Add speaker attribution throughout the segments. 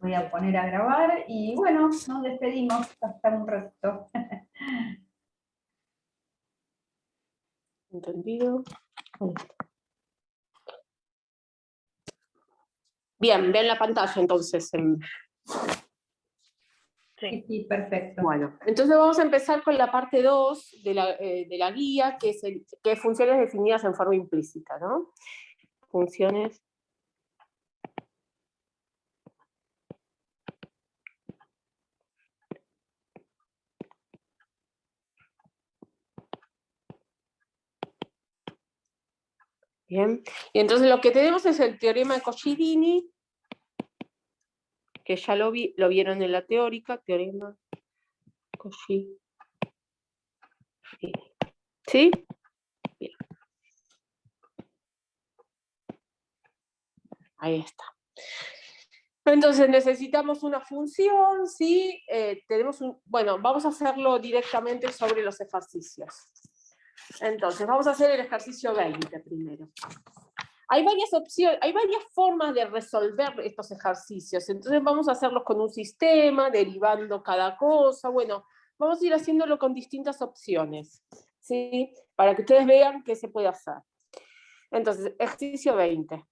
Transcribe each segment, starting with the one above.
Speaker 1: Voy a poner a grabar y bueno, nos despedimos hasta un rato.
Speaker 2: ¿Entendido? Bien, ven la pantalla entonces.
Speaker 1: Sí, perfecto.
Speaker 2: Bueno, entonces vamos a empezar con la parte 2 de la guía, que es funciones definidas en forma implícita, ¿no? Funciones. Bien, y entonces lo que tenemos es el teorema de Coscirini, que ya lo vieron en la teórica, teorema Coscirini. ¿Sí? Bien. Ahí está. Entonces necesitamos una función, ¿sí? Bueno, vamos a hacerlo directamente sobre los ejercicios. Entonces, vamos a hacer el ejercicio 20 primero. Hay varias opciones, hay varias formas de resolver estos ejercicios. Entonces vamos a hacerlos con un sistema, derivando cada cosa. Bueno, vamos a ir haciéndolo con distintas opciones, ¿sí? Para que ustedes vean qué se puede hacer. Entonces, ejercicio 20.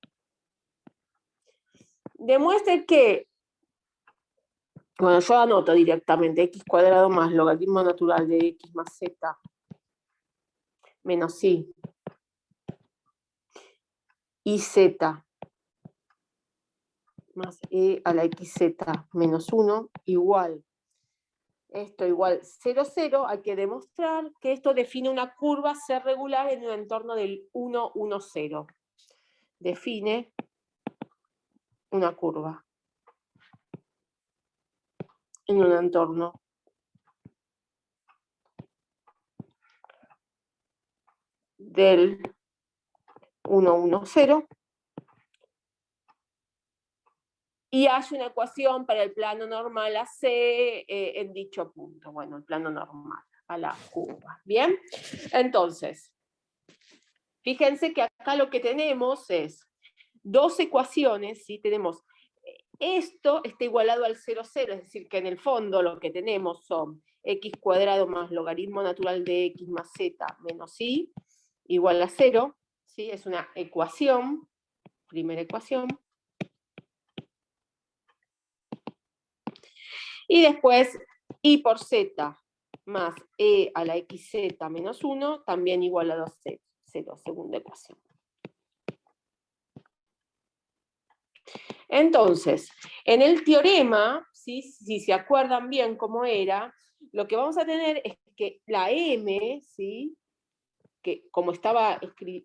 Speaker 2: Demuestre que, bueno, yo anoto directamente x cuadrado más logaritmo natural de x más z menos y z más e a la xz menos 1 igual, esto igual 0, 0, hay que demostrar que esto define una curva C regular en un entorno del 1, 1, 0. Define una curva en un entorno del 1, 1, 0 y hay una ecuación para el plano normal a C en dicho punto. Bueno, el plano normal a la curva. ¿Bien? Entonces, fíjense que acá lo que tenemos es dos ecuaciones, ¿sí? Tenemos esto está igualado al 0, 0, es decir, que en el fondo lo que tenemos son x cuadrado más logaritmo natural de x más z menos y igual a 0, ¿sí? Es una ecuación, primera ecuación. Y después y por z más e a la xz menos 1, también igualado a 0, segunda ecuación. Entonces, en el teorema, ¿sí? Si se acuerdan bien cómo era, lo que vamos a tener es que la m, ¿sí? Que como estaba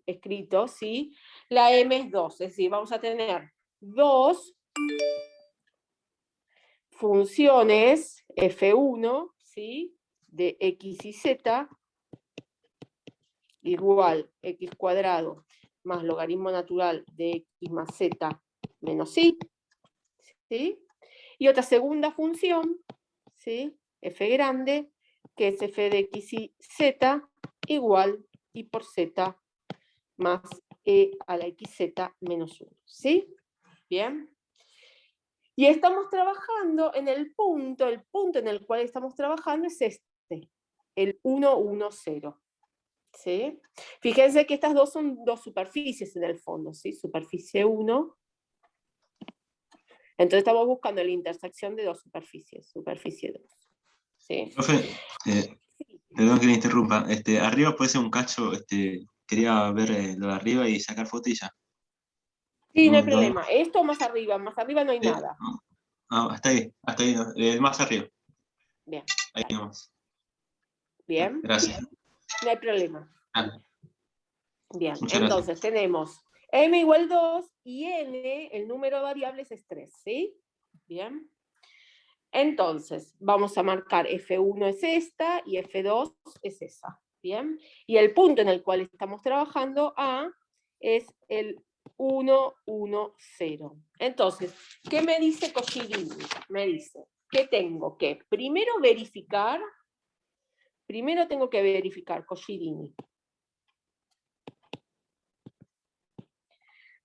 Speaker 2: escrito, ¿sí? La m es 2, es decir, vamos a tener dos funciones f1, ¿sí? De x y z igual x cuadrado más logaritmo natural de x más z menos y, ¿sí? Y otra segunda función, ¿sí? F grande, que es f de x y z igual y por z más e a la xz menos 1, ¿sí? Bien. Y estamos trabajando en el punto en el cual estamos trabajando es este, el 1, 1, 0. ¿Sí? Fíjense que estas dos son dos superficies en el fondo, ¿sí? Superficie 1. Entonces estamos buscando la intersección de dos superficies, superficie 2. ¿Sí?
Speaker 3: Profe, perdón que le interrumpa. Arriba puede ser un cacho, quería ver lo de arriba y sacar foto y ya.
Speaker 2: Sí, no hay problema. Esto más arriba no hay nada.
Speaker 3: Hasta ahí, no, más arriba.
Speaker 2: Bien.
Speaker 3: Ahí nomás.
Speaker 2: Bien.
Speaker 3: Gracias.
Speaker 2: No hay problema. Bien,
Speaker 3: Muchas
Speaker 2: entonces
Speaker 3: gracias.
Speaker 2: tenemos m igual 2 y n, el número de variables es 3, ¿sí? Bien. Entonces, vamos a marcar F1 es esta y F2 es esa, ¿bien? Y el punto en el cual estamos trabajando, A, es el 1, 1, 0. Entonces, ¿qué me dice Coscirini? Me dice que tengo que primero tengo que verificar Coscirini.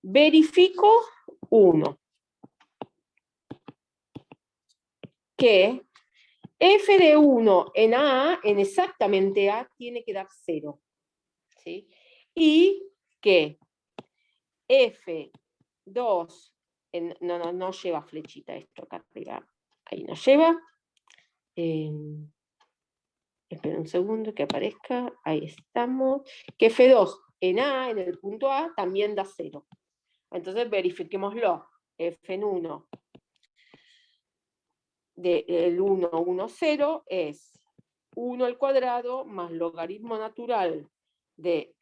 Speaker 2: Verifico 1. que f de 1 en A, en exactamente A, tiene que dar 0. ¿Sí? Y que F2, no lleva flechita esto acá arriba, ahí no lleva. Espera un segundo que aparezca, ahí estamos. Que F2 en A, en el punto A, también da 0. Entonces verifiquémoslo. F en 1 del 1, 1, 0 es 1 al cuadrado más logaritmo natural de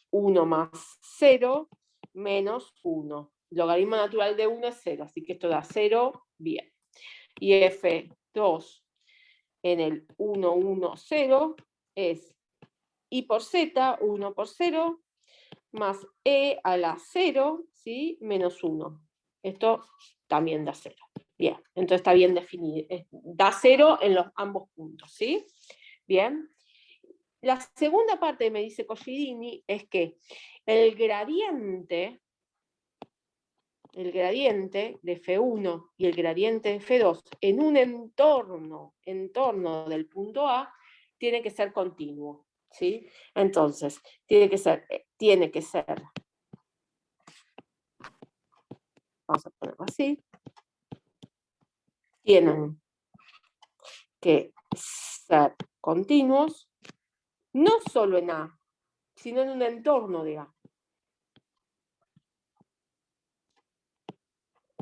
Speaker 2: 1 más 0 menos 1. Logaritmo natural de 1 es 0, así que esto da 0, bien. Y F2 en el 1, 1, 0 es I por Z, 1 por 0, más E a la 0, ¿sí? Menos 1. Esto también da 0. Bien, entonces está bien definido. Da 0 en ambos puntos, ¿sí? Bien. La segunda parte, me dice Cosidini, es que el gradiente de F1 y el gradiente de F2 en un entorno del punto A tiene que ser continuo, ¿sí? Entonces, tiene que ser, vamos a ponerlo así, tienen que ser continuos, no solo en A, sino en un entorno de A.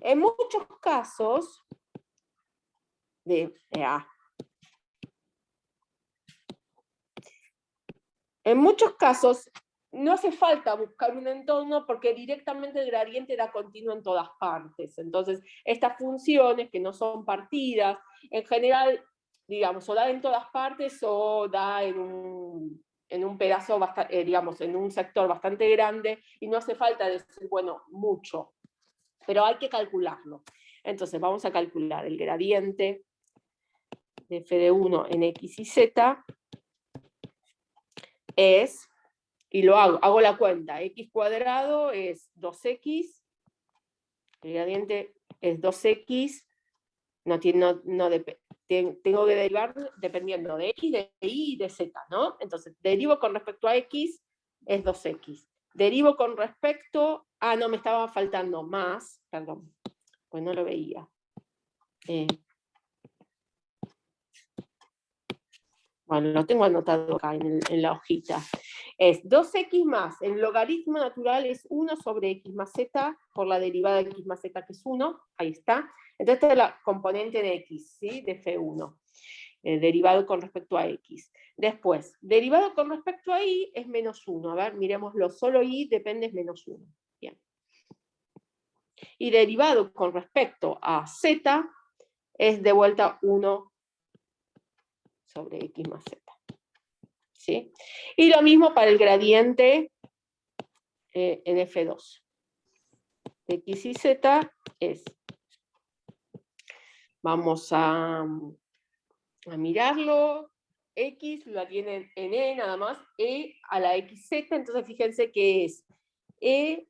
Speaker 2: En muchos casos de A, en muchos casos no hace falta buscar un entorno porque directamente el gradiente da continuo en todas partes. Entonces, estas funciones que no son partidas, en general, digamos, o da en todas partes o da en un pedazo, digamos, en un sector bastante grande, y no hace falta decir, bueno, mucho, pero hay que calcularlo. Entonces, vamos a calcular el gradiente de f de 1 en x y z es, y lo hago la cuenta, x cuadrado es 2x, el gradiente es 2x, tengo que derivar dependiendo de x, de y y de z, ¿no? Entonces, derivo con respecto a x, es 2x. Derivo con respecto a, no, me estaba faltando más, perdón, pues no lo veía. Bueno, lo tengo anotado acá en la hojita. Es 2x más, el logaritmo natural es 1 sobre x más z, por la derivada de x más z, que es 1, ahí está. Entonces esta es la componente de x, ¿sí? De f1, derivado con respecto a x. Después, derivado con respecto a y es menos 1. A ver, miremoslo, solo y depende, es menos 1. Bien. Y derivado con respecto a z es de vuelta 1 sobre x más z. ¿Sí? Y lo mismo para el gradiente en F2. X y Z es, vamos a mirarlo, X la tienen en E nada más, E a la XZ, entonces fíjense que es E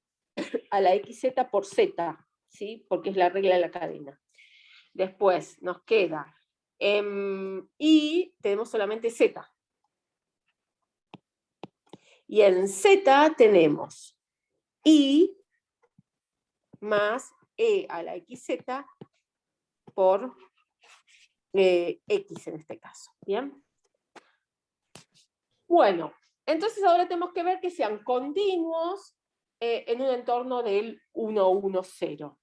Speaker 2: a la XZ por Z, ¿sí? Porque es la regla de la cadena. Después nos queda Y tenemos solamente Z. Y en Z tenemos I más E a la XZ por X en este caso. ¿Bien? Bueno, entonces ahora tenemos que ver que sean continuos en un entorno del 1, 1, 0.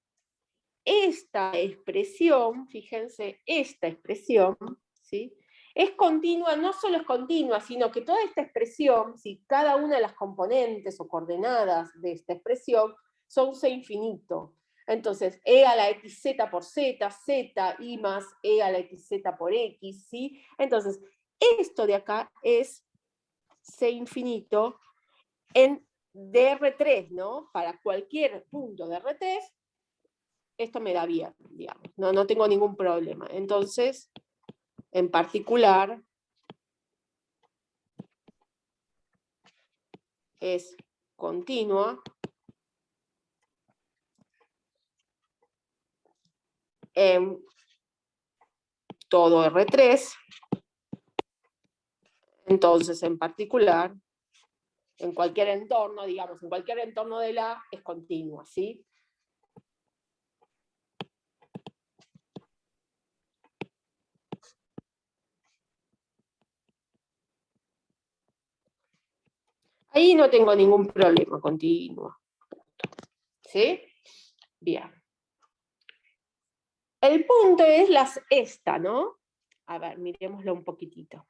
Speaker 2: Esta expresión, fíjense, esta expresión, ¿sí? Es continua, no solo es continua, sino que toda esta expresión, ¿sí? Cada una de las componentes o coordenadas de esta expresión son C infinito. Entonces, E a la XZ por Z, Z, I más E a la XZ por X, ¿sí? Entonces, esto de acá es C infinito en dr3, ¿no? Para cualquier punto de R3, esto me da bien, digamos, no tengo ningún problema. Entonces, en particular, es continua en todo R3. Entonces, en particular, en cualquier entorno, digamos, en cualquier entorno de la A es continua, ¿sí? Ahí no tengo ningún problema, continuo. ¿Sí? Bien. El punto es esta, ¿no? A ver, miremoslo un poquitito.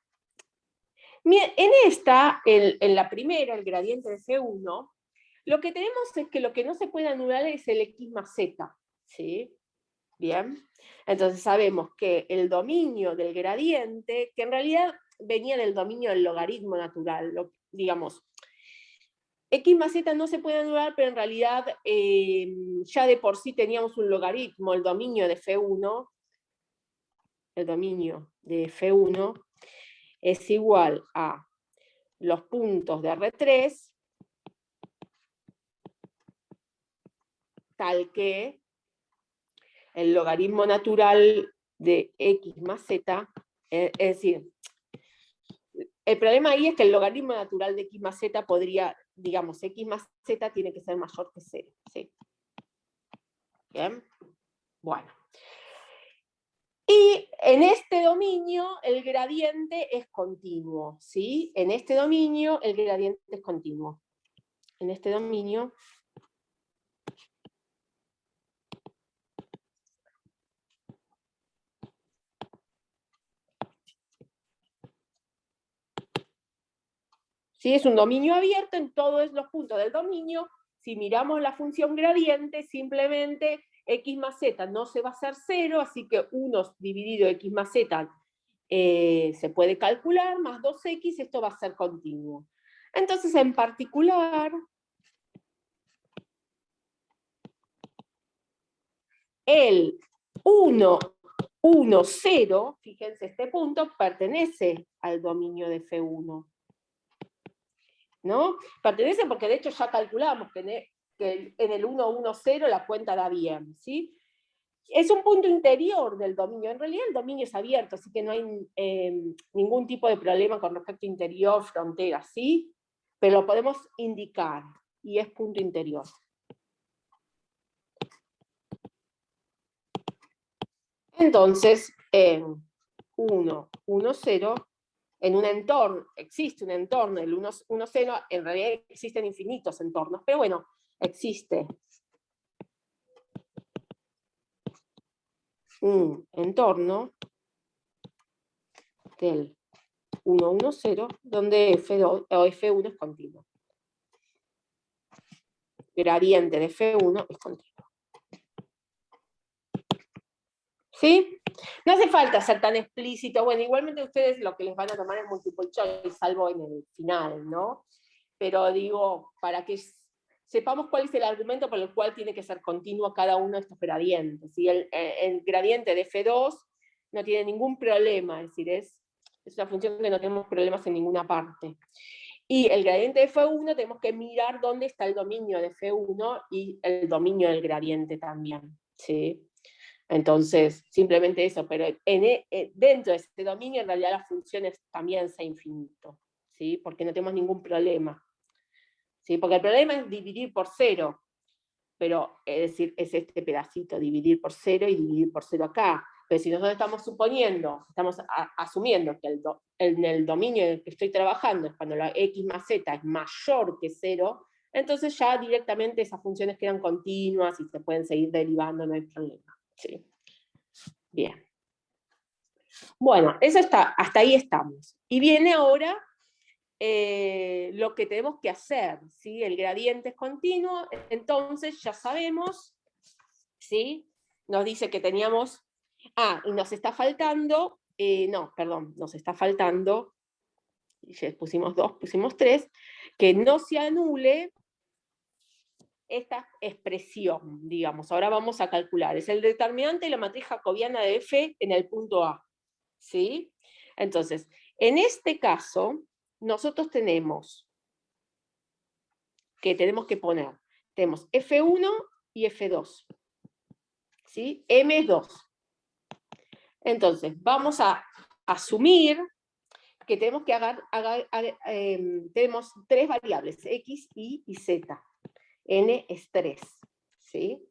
Speaker 2: En esta, en la primera, el gradiente de C1, lo que tenemos es que lo que no se puede anular es el X más Z, ¿sí? Bien. Entonces sabemos que el dominio del gradiente, que en realidad venía del dominio del logaritmo natural, digamos, X más Z no se puede anular, pero en realidad ya de por sí teníamos un logaritmo, el dominio de F1, el dominio de F1 es igual a los puntos de R3, tal que el logaritmo natural de X más Z, es decir, el problema ahí es que el logaritmo natural de X más Z podría, digamos, X más Z tiene que ser mayor que 0, ¿sí? Bien, bueno. Y en este dominio el gradiente es continuo, ¿sí? En este dominio el gradiente es continuo. En este dominio ¿sí? Es un dominio abierto en todos los puntos del dominio. Si miramos la función gradiente, simplemente X más Z no se va a hacer 0, así que 1 dividido X más Z se puede calcular, más 2X, esto va a ser continuo. Entonces, en particular, el 1, 1, 0, fíjense, este punto pertenece al dominio de F1. ¿No? Pertenece porque de hecho ya calculamos que en el 1, 1, 0 la cuenta da bien, ¿sí? Es un punto interior del dominio, en realidad el dominio es abierto, así que no hay ningún tipo de problema con respecto a interior, frontera, ¿sí? Pero lo podemos indicar, y es punto interior. Entonces, en 1, 1, 0, en un entorno, existe un entorno, el 1, 1, 0, en realidad existen infinitos entornos, pero bueno, existe un entorno del 1, 1, 0, donde F2, o F1 es continuo. Gradiente de F1 es continuo. ¿Sí? No hace falta ser tan explícito. Bueno, igualmente ustedes lo que les van a tomar es multiple choice, salvo en el final, ¿no? Pero digo, para que sepamos cuál es el argumento por el cual tiene que ser continuo cada uno de estos gradientes. ¿Sí? El gradiente de F2 no tiene ningún problema, es decir, es una función que no tenemos problemas en ninguna parte. Y el gradiente de F1 tenemos que mirar dónde está el dominio de F1 y el dominio del gradiente también, ¿sí? Entonces, simplemente eso, pero dentro de este dominio en realidad la función es también sea infinito, ¿sí? Porque no tenemos ningún problema. ¿Sí? Porque el problema es dividir por 0, pero es decir, es este pedacito, dividir por 0 y dividir por 0 acá. Pero si nosotros estamos suponiendo, estamos asumiendo que en el dominio en el que estoy trabajando es cuando la X más Z es mayor que 0, entonces ya directamente esas funciones quedan continuas y se pueden seguir derivando, no hay problema. ¿Sí? Bien. Bueno, eso está, hasta ahí estamos. Y viene ahora lo que tenemos que hacer, ¿sí? El gradiente es continuo, entonces ya sabemos, ¿sí? Nos dice que teníamos, y nos está faltando, nos está faltando, ya pusimos 2, pusimos 3, que no se anule esta expresión, digamos. Ahora vamos a calcular, es el determinante de la matriz jacobiana de F en el punto A, ¿sí? Entonces, en este caso, nosotros tenemos que poner, tenemos F1 y F2, ¿sí? M es 2. Entonces, vamos a asumir que tenemos que tenemos tres variables, X, Y y Z. N es 3, ¿sí?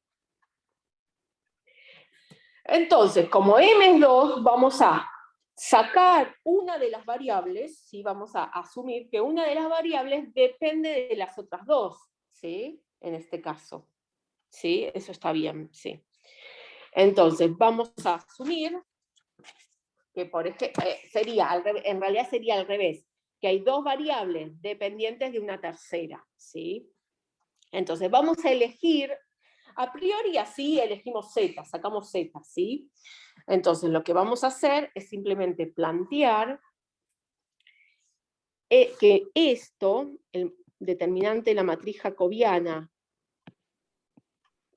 Speaker 2: Entonces, como M es 2, vamos a sacar una de las variables, ¿sí? Vamos a asumir que una de las variables depende de las otras dos, ¿sí? En este caso, ¿sí? Eso está bien, ¿sí? Entonces, vamos a asumir que por ejemplo, en realidad sería al revés, que hay dos variables dependientes de una tercera, ¿sí? Entonces, vamos a elegir, a priori así elegimos Z, sacamos Z, ¿sí? Entonces, lo que vamos a hacer es simplemente plantear que esto, el determinante de la matriz jacobiana,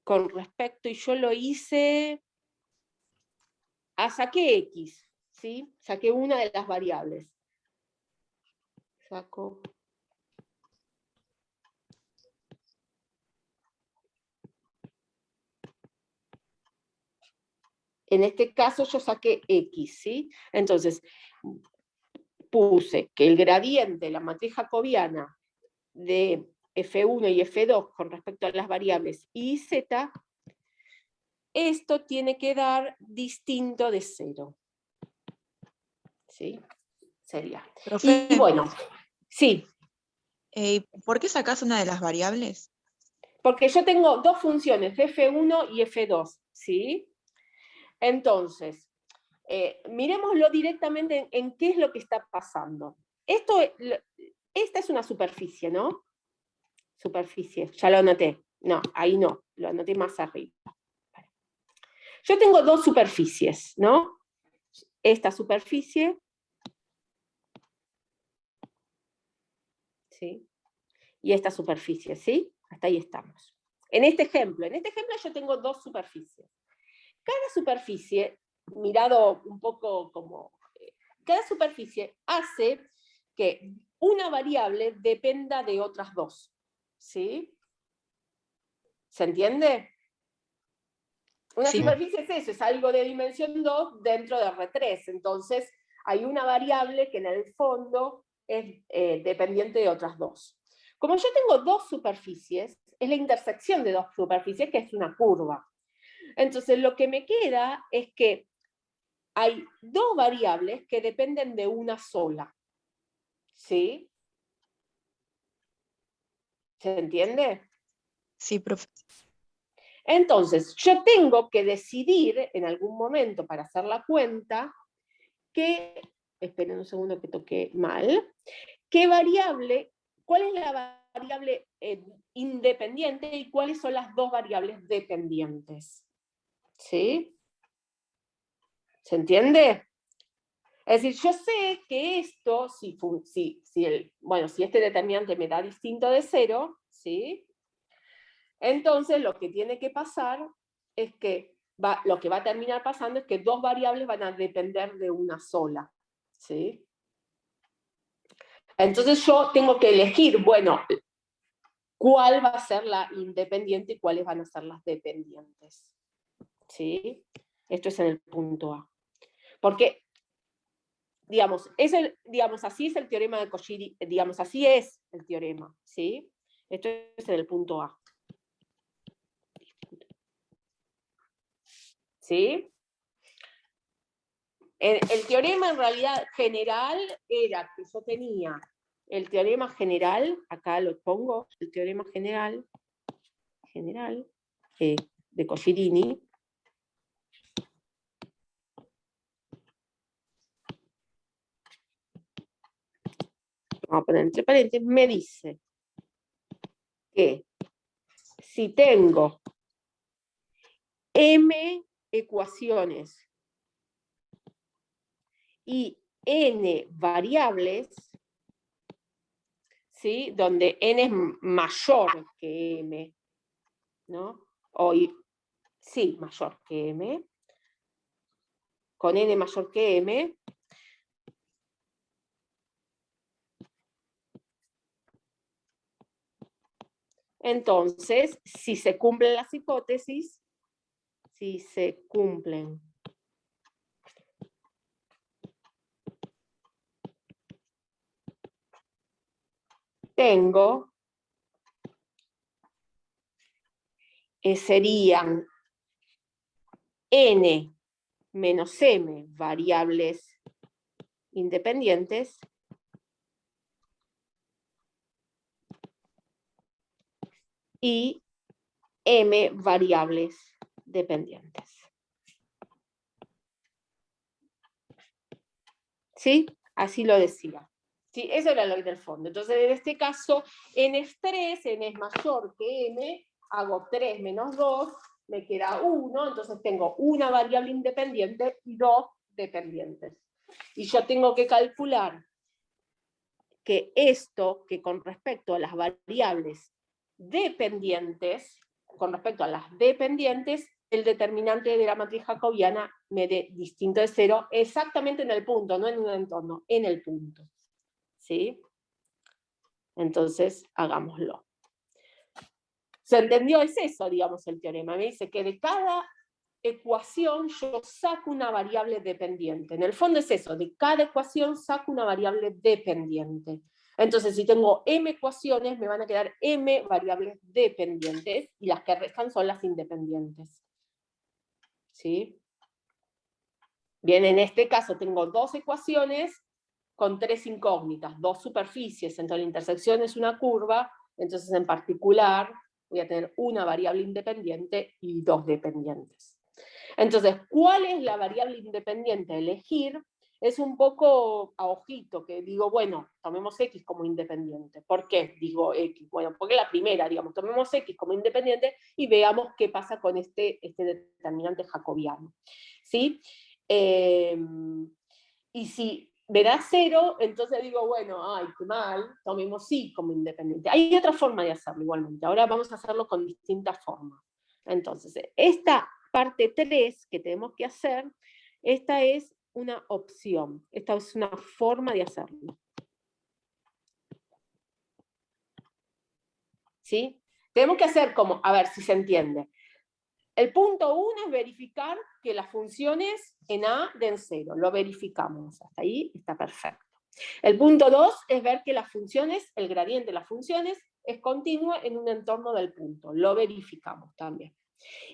Speaker 2: con respecto, y yo lo hice, saqué X, ¿sí? Saqué una de las variables. Saco. En este caso yo saqué X, ¿sí? Entonces, puse que el gradiente, la matriz jacobiana de F1 y F2 con respecto a las variables Y y Z, esto tiene que dar distinto de 0. ¿Sí? Sería.
Speaker 4: Profe,
Speaker 2: Y bueno, sí.
Speaker 4: ¿por qué sacás una de las variables?
Speaker 2: Porque yo tengo dos funciones, F1 y F2, ¿sí? Entonces, miremoslo directamente en qué es lo que está pasando. Esta es una superficie, ¿no? Superficie, ya lo anoté. No, ahí no, lo anoté más arriba. Yo tengo dos superficies, ¿no? Esta superficie, ¿sí? Y esta superficie, ¿sí? Hasta ahí estamos. En este ejemplo yo tengo dos superficies. Cada superficie, mirado un poco como... Cada superficie hace que una variable dependa de otras dos, ¿sí? ¿Se entiende? Una
Speaker 4: Sí.
Speaker 2: superficie es eso, es algo de dimensión 2 dentro de R3, entonces hay una variable que en el fondo es dependiente de otras dos. Como yo tengo dos superficies, es la intersección de dos superficies que es una curva. Entonces lo que me queda es que hay dos variables que dependen de una sola. ¿Sí? ¿Se entiende?
Speaker 4: Sí, profe.
Speaker 2: Entonces, yo tengo que decidir en algún momento para hacer la cuenta que, esperen un segundo que toqué mal, qué variable, cuál es la variable independiente y cuáles son las dos variables dependientes. ¿Sí? ¿Se entiende? Es decir, yo sé que esto, si este determinante me da distinto de 0, ¿sí? Entonces lo que tiene que pasar es que lo que va a terminar pasando es que dos variables van a depender de una sola, ¿sí? Entonces yo tengo que elegir, bueno, cuál va a ser la independiente y cuáles van a ser las dependientes, ¿sí? Esto es en el punto A. Porque, digamos, así es el teorema de Cauchy, digamos, así es el teorema, ¿sí? Esto es en el punto A. ¿Sí? El teorema en realidad general era que yo tenía el teorema general, acá lo pongo, el teorema general de Cauchy-Deany, vamos a poner entre paréntesis, me dice que si tengo m ecuaciones y n variables, ¿sí? Donde n es mayor que m, ¿no? Sí, mayor que m, con n mayor que m, entonces, si se cumplen las hipótesis, si se cumplen tengo, serían n menos m variables independientes y m variables dependientes. ¿Sí? Así lo decía. ¿Sí? Eso era lo del fondo. Entonces, en este caso, n es 3, n es mayor que m, hago 3 menos 2, me queda 1, entonces tengo una variable independiente y 2 dependientes. Y yo tengo que calcular que esto, que con respecto a las variables dependientes, el determinante de la matriz jacobiana me dé distinto de 0 exactamente en el punto, no en un entorno, en el punto. ¿Sí? Entonces, hagámoslo. ¿Se entendió? Es eso, digamos, el teorema. Me dice que de cada ecuación yo saco una variable dependiente. En el fondo es eso, de cada ecuación saco una variable dependiente. Entonces, si tengo m ecuaciones, me van a quedar m variables dependientes, y las que restan son las independientes. ¿Sí? Bien, en este caso tengo 2 ecuaciones con 3 incógnitas, 2 superficies, entonces la intersección es una curva, entonces en particular voy a tener una variable independiente y 2 dependientes. Entonces, ¿cuál es la variable independiente a elegir? Es un poco a ojito, que digo, bueno, tomemos X como independiente. ¿Por qué digo X? Bueno, porque la primera, digamos, tomemos X como independiente y veamos qué pasa con este determinante jacobiano. ¿Sí? Y si me da 0, entonces digo, bueno, ay, qué mal, tomemos sí como independiente. Hay otra forma de hacerlo igualmente. Ahora vamos a hacerlo con distintas formas. Entonces, esta parte 3 que tenemos que hacer, esta es una opción. Esta es una forma de hacerlo. ¿Sí? Tenemos que hacer como, a ver si se entiende. El punto 1 es verificar que las funciones en A den 0. Lo verificamos. Hasta ahí está perfecto. El punto 2 es ver que las funciones, el gradiente de las funciones, es continuo en un entorno del punto. Lo verificamos también.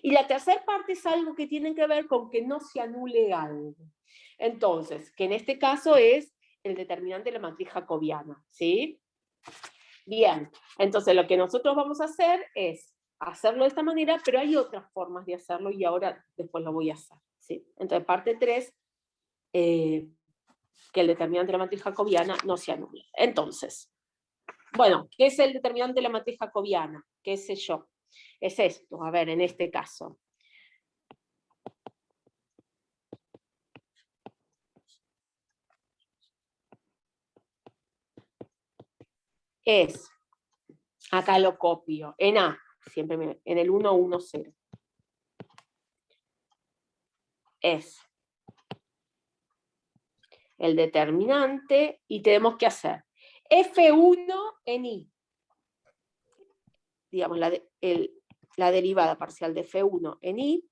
Speaker 2: Y la tercera parte es algo que tiene que ver con que no se anule algo. Entonces, que en este caso es el determinante de la matriz jacobiana. ¿Sí? Bien, entonces lo que nosotros vamos a hacer es hacerlo de esta manera, pero hay otras formas de hacerlo y ahora después lo voy a hacer. ¿Sí? Entonces, parte 3, que el determinante de la matriz jacobiana no se anule. Entonces, bueno, ¿qué es el determinante de la matriz jacobiana? ¿Qué sé yo? Es esto, a ver, en este caso. Es, acá lo copio, en A, siempre en el 1, 1, 0. Es el determinante y tenemos que hacer F1 en I. Digamos, la derivada parcial de F1 en I,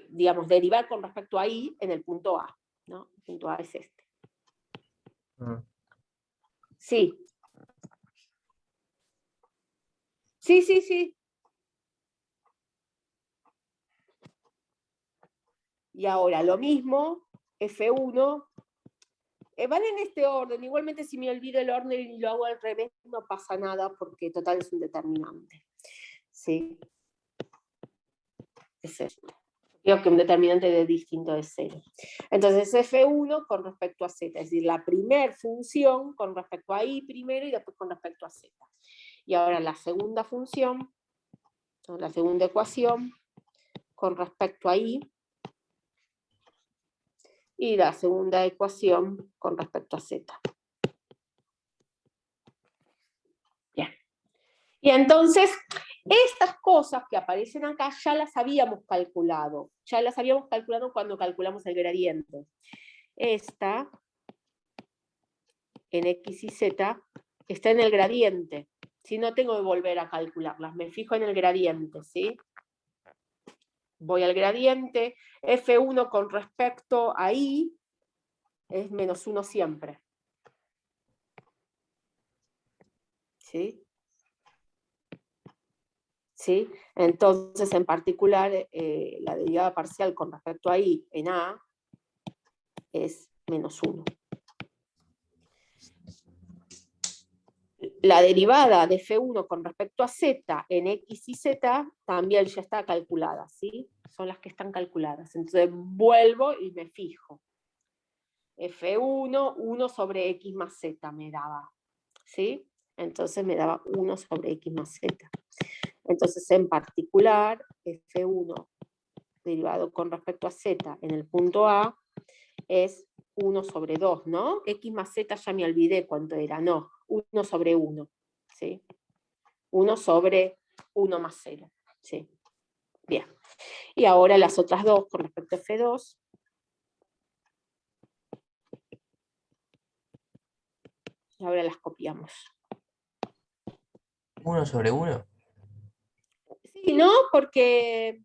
Speaker 2: digamos, derivar con respecto a I en el punto A. ¿No? El punto A es este. Sí. Sí, sí, sí. Y ahora lo mismo, F1, van en este orden. Igualmente si me olvido el orden y lo hago al revés, no pasa nada porque total es un determinante. ¿Sí? Es esto. Creo que un determinante de distinto de 0. Entonces F1 con respecto a Z, es decir, la primera función con respecto a I primero y después con respecto a Z. Y ahora la segunda función, la segunda ecuación con respecto a I, y la segunda ecuación con respecto a Z. Bien. Y entonces, estas cosas que aparecen acá ya las habíamos calculado. Ya las habíamos calculado cuando calculamos el gradiente. Esta, en X y Z, está en el gradiente. Si no tengo que volver a calcularlas, me fijo en el gradiente, ¿sí? Voy al gradiente, F1 con respecto a I es -1 siempre. ¿sí? ¿Sí? Entonces, en particular, la derivada parcial con respecto a y en A es -1. La derivada de F1 con respecto a Z en X y Z también ya está calculada, ¿sí? Son las que están calculadas. Entonces vuelvo y me fijo. F1, 1 sobre X más Z me daba, ¿sí? Entonces me daba 1 sobre X más Z. Entonces, en particular, F1 derivado con respecto a Z en el punto A es 1 sobre 2, ¿no? X más Z ya me olvidé cuánto era, no, 1 sobre 1, ¿sí? 1 sobre 1 más 0, ¿sí? Bien. Y ahora las otras dos con respecto a F2. Y ahora las copiamos.
Speaker 5: 1 sobre 1.
Speaker 2: Sí, ¿no? Porque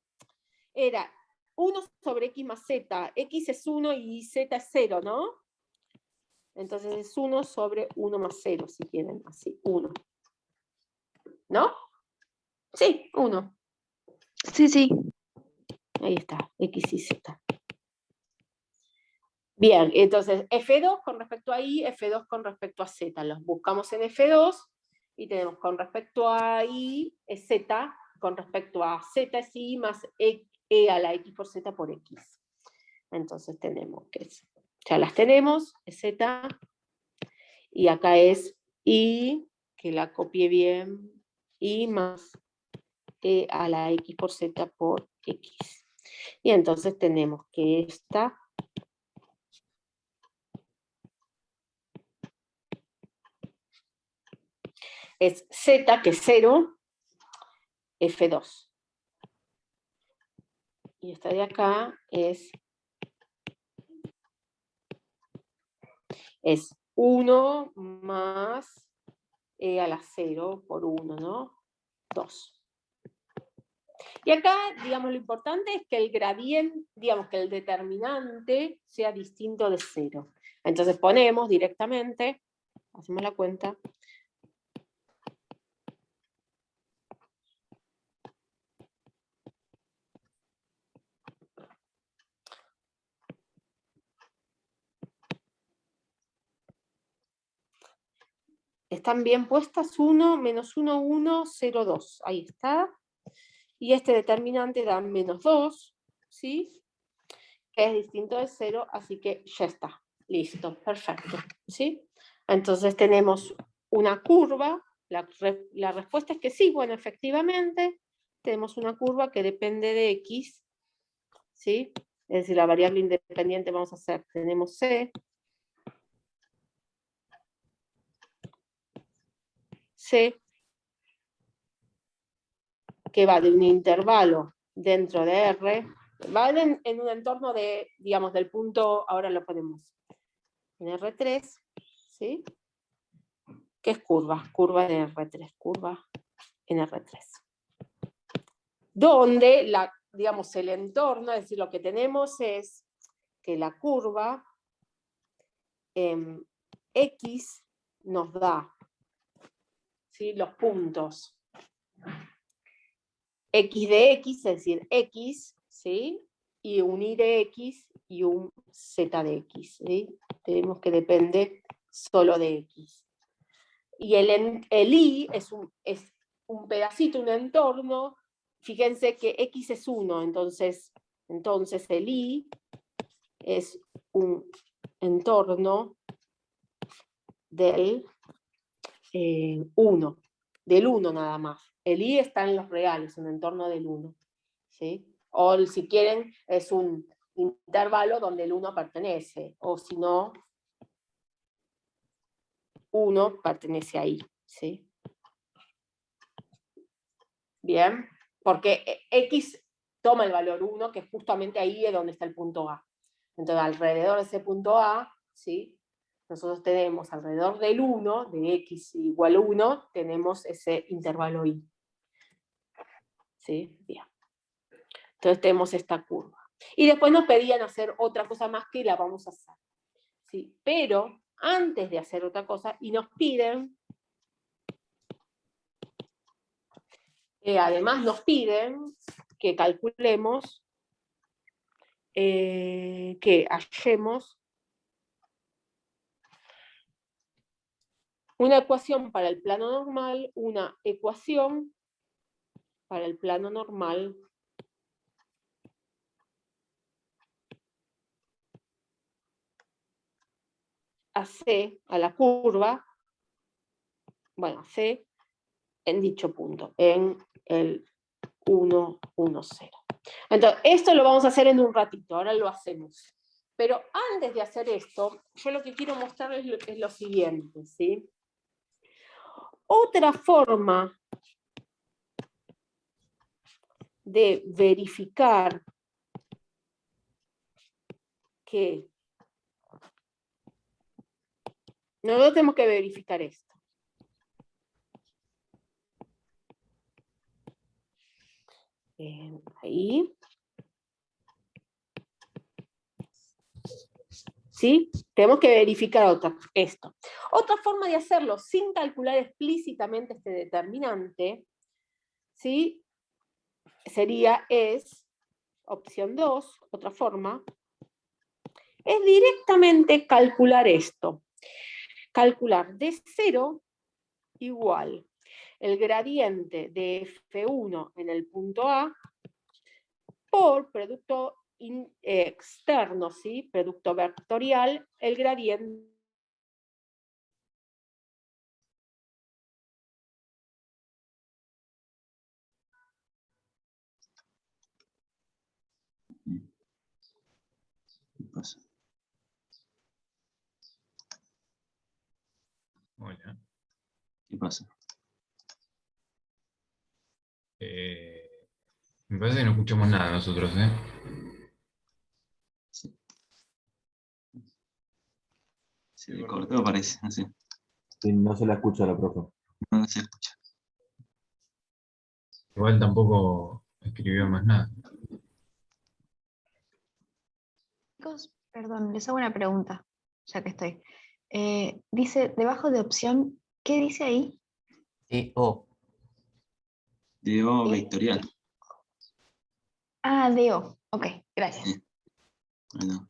Speaker 2: era 1 sobre X más Z. X es 1 y Z es 0, ¿no? Entonces es 1 sobre 1 más 0, si quieren, así, 1. ¿No? Sí, 1.
Speaker 6: Sí, sí.
Speaker 2: Ahí está, X y Z. Bien, entonces F2 con respecto a Y, F2 con respecto a Z. Los buscamos en F2 y tenemos con respecto a Y es Z, con respecto a Z es Y más E a la X por Z por X. Entonces tenemos que ya las tenemos, es Z, y acá es Y, que la copié bien, Y más E a la X por Z por X. Y entonces tenemos que esta es Z, que es 0, F2. Y esta de acá es 1 más E a la 0 por 1, ¿no? 2. Y acá, digamos, lo importante es que el gradiente, digamos, que el determinante sea distinto de 0. Entonces ponemos directamente, hacemos la cuenta, están bien puestas, 1, menos 1, 1, 0, 2. Ahí está. Y este determinante da -2, ¿sí? Que es distinto de 0, así que ya está. Listo, perfecto. ¿Sí? Entonces tenemos una curva. La respuesta es que sí, bueno, efectivamente, tenemos una curva que depende de X, ¿sí? Es decir, la variable independiente vamos a hacer, tenemos C, que va de un intervalo dentro de R, va en un entorno de, digamos, del punto, ahora lo ponemos en R3, ¿sí? Que es curva en R3, curva en R3. Donde, digamos, el entorno, es decir, lo que tenemos es que la curva X nos da, ¿sí? Los puntos X de X, es decir, X, ¿sí? Y un Y de X y un Z de X, ¿sí? Tenemos que depende solo de X. Y el Y es un pedacito, un entorno. Fíjense que X es 1, entonces el Y es un entorno del 1, del 1 nada más. El Y está en los reales, un entorno del 1. ¿Sí? O si quieren, es un intervalo donde el 1 pertenece, o si no, 1 pertenece ahí. ¿Sí? Bien, porque X toma el valor 1, que justamente ahí es donde está el punto A. Entonces, alrededor de ese punto A, ¿sí? Nosotros tenemos alrededor del 1, de X igual 1, tenemos ese intervalo Y. ¿Sí? Bien. Entonces tenemos esta curva. Y después nos pedían hacer otra cosa más que la vamos a hacer. ¿Sí? Pero antes de hacer otra cosa, y nos piden Además nos piden que calculemos, que hallemos una ecuación para el plano normal, una ecuación para el plano normal a C, a la curva, bueno, C en dicho punto, en el 1, 1, 0. Entonces, esto lo vamos a hacer en un ratito, ahora lo hacemos. Pero antes de hacer esto, yo lo que quiero mostrarles es lo siguiente, ¿sí? Otra forma de verificar que nosotros tenemos que verificar esto. Ahí. ¿Sí? Tenemos que verificar esto. Otra forma de hacerlo sin calcular explícitamente este determinante, ¿sí? Es, opción 2, otra forma, es directamente calcular esto. Calcular D0 igual el gradiente de F1 en el punto A por producto externo, ¿sí? Producto vectorial, el gradiente
Speaker 3: ¿Qué pasa?
Speaker 5: Hola.
Speaker 3: ¿Qué pasa?
Speaker 5: Me parece que no escuchamos nada nosotros, ¿eh?
Speaker 3: Sí. Se le cortó, parece, no sé.
Speaker 6: Sí, no se la escucha a la profe.
Speaker 3: No se escucha.
Speaker 5: Igual tampoco escribió más nada.
Speaker 7: Chicos, perdón, les hago una pregunta, ya que estoy. Dice, debajo de opción, ¿qué dice ahí?
Speaker 6: EO.
Speaker 3: Dio
Speaker 7: Eh,
Speaker 3: vectorial.
Speaker 7: Ah, DO. Ok, gracias.
Speaker 3: Sí. Bueno.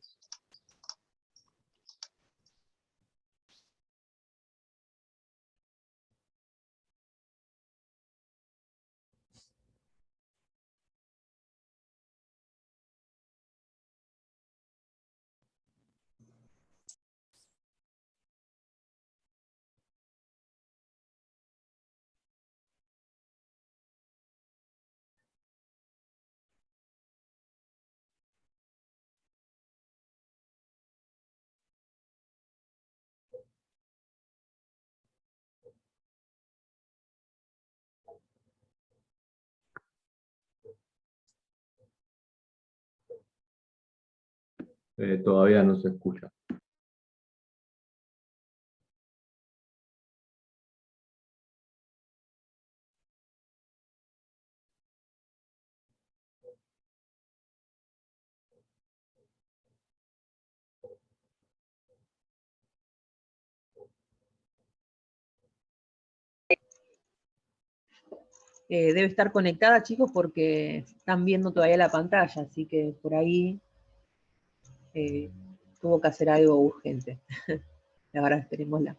Speaker 6: Todavía no se escucha.
Speaker 8: Debe estar conectada, chicos, porque están viendo todavía la pantalla, así que por ahí tuvo que hacer algo urgente. Ahora esperémosla.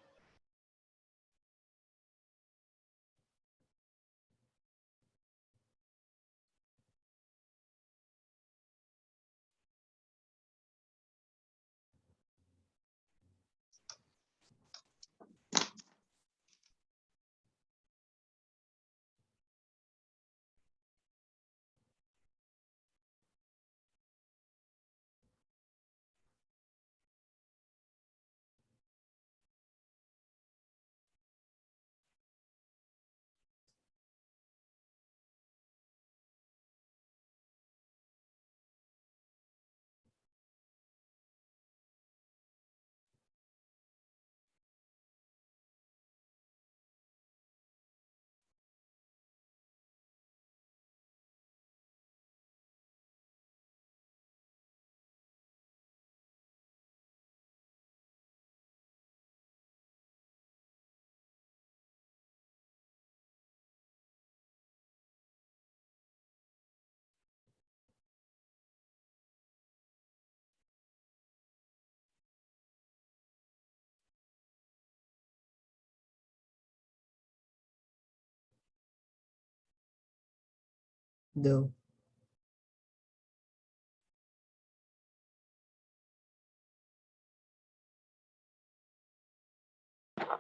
Speaker 9: Do.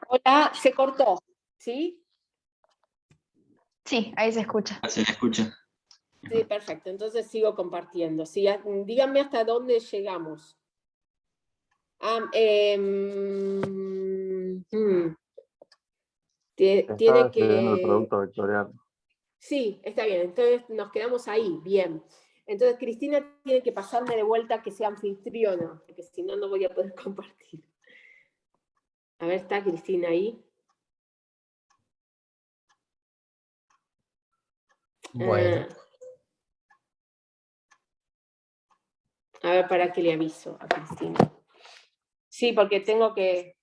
Speaker 2: Hola, se cortó, ¿sí?
Speaker 7: Sí, ahí se escucha.
Speaker 3: Se le escucha.
Speaker 2: Sí, perfecto. Entonces sigo compartiendo. Sí, díganme hasta dónde llegamos. Tiene
Speaker 6: escribiendo el
Speaker 2: que...
Speaker 6: producto vectorial.
Speaker 2: Sí, está bien. Entonces nos quedamos ahí. Bien. Entonces Cristina tiene que pasarme de vuelta que sea anfitriona, porque si no, no voy a poder compartir. A ver, ¿está Cristina ahí?
Speaker 9: Bueno.
Speaker 2: A ver, ¿para qué le aviso a Cristina? Sí, porque tengo que...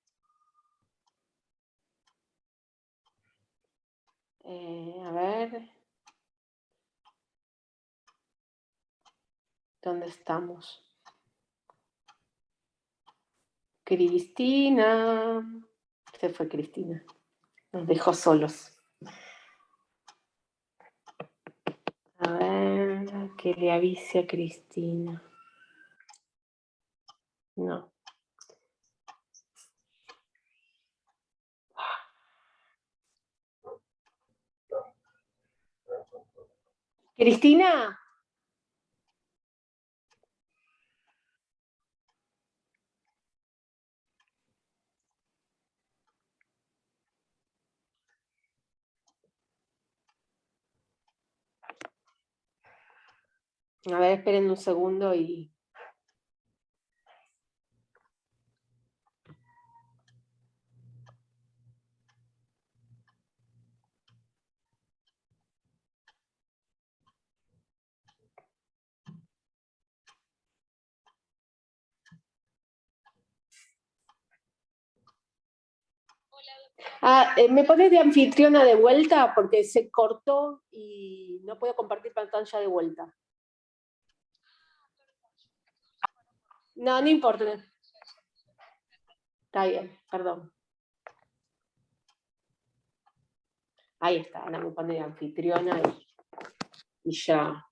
Speaker 2: a ver... ¿Dónde estamos? Cristina. Se fue Cristina. Nos dejó solos. A ver, que le avise a Cristina. No. Cristina. A ver, esperen un segundo y... ¿me pones de anfitriona de vuelta? Porque se cortó y no puedo compartir pantalla de vuelta. No, no importa. Está bien, perdón. Ahí está, ahora me pone de anfitriona y ya.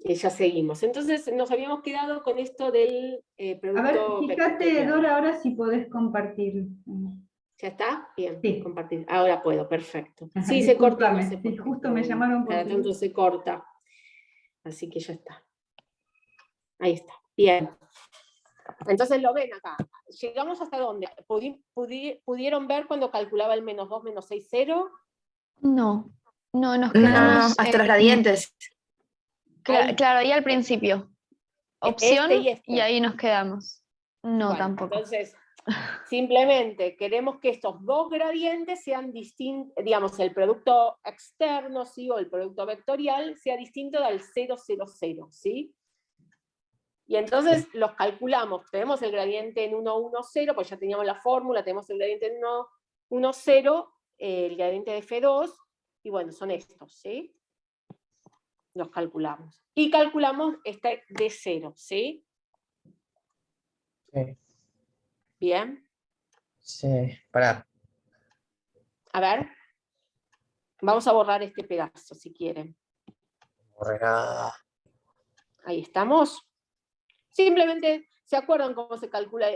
Speaker 2: Y ya seguimos. Entonces nos habíamos quedado con esto del
Speaker 1: A ver,
Speaker 2: producto
Speaker 1: fíjate,
Speaker 2: vectorial.
Speaker 1: Dora, ahora si podés compartir.
Speaker 2: ¿Ya está? Bien,
Speaker 1: Sí.
Speaker 2: compartir. Ahora puedo, perfecto.
Speaker 1: Ajá,
Speaker 2: Sí, se cortó, no
Speaker 1: discúlpame,
Speaker 2: sé por
Speaker 1: sí,
Speaker 2: qué,
Speaker 1: justo
Speaker 2: pero
Speaker 1: me
Speaker 2: bueno,
Speaker 1: llamaron
Speaker 2: cada
Speaker 1: porque...
Speaker 2: tanto se corta. Así que ya está. Ahí está. Bien. Entonces lo ven acá. ¿Llegamos hasta dónde? ¿Pudieron ver cuando calculaba el -2, -6, 0?
Speaker 7: No, no, nos
Speaker 1: No,
Speaker 7: quedamos.
Speaker 1: hasta los gradientes.
Speaker 2: Ahí.
Speaker 7: Claro, ahí al principio. Opción
Speaker 2: Este y este.
Speaker 7: y ahí nos quedamos. No,
Speaker 2: Bueno,
Speaker 7: tampoco.
Speaker 2: entonces, simplemente queremos que estos dos gradientes sean distintos, digamos, el producto externo, ¿sí? O el producto vectorial sea distinto del 0, 0, 0, ¿sí? Y entonces los calculamos, tenemos el gradiente en 1, 1, 0, pues ya teníamos la fórmula, tenemos el gradiente en 1, 1, 0, el gradiente de F2, y bueno, son estos, ¿sí? Los calculamos. Y calculamos este de 0, ¿sí?
Speaker 9: Sí.
Speaker 2: Bien.
Speaker 9: Sí. Pará.
Speaker 2: A ver. Vamos a borrar este pedazo, si quieren.
Speaker 9: Borrará.
Speaker 2: Ahí estamos. Simplemente, ¿se acuerdan cómo se calcula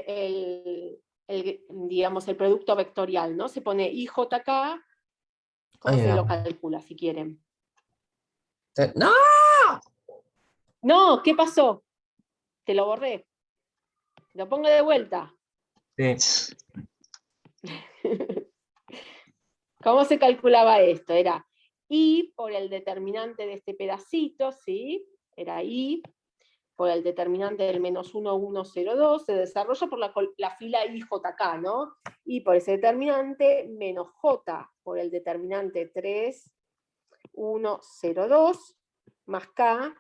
Speaker 2: digamos, el producto vectorial, ¿no? Se pone IJK, ¿cómo
Speaker 9: Ahí
Speaker 2: se lo
Speaker 9: vamos.
Speaker 2: calcula, si quieren?
Speaker 9: ¡No!
Speaker 2: No, ¿qué pasó? Te lo borré. Lo pongo de vuelta.
Speaker 9: Sí.
Speaker 2: ¿Cómo se calculaba esto? Era I por el determinante de este pedacito, ¿sí? Era I por el determinante del -1, 1, 0, 2, se desarrolla por la fila IJK, ¿no? Y por ese determinante menos J por el determinante 3, 1, 0, 2, más K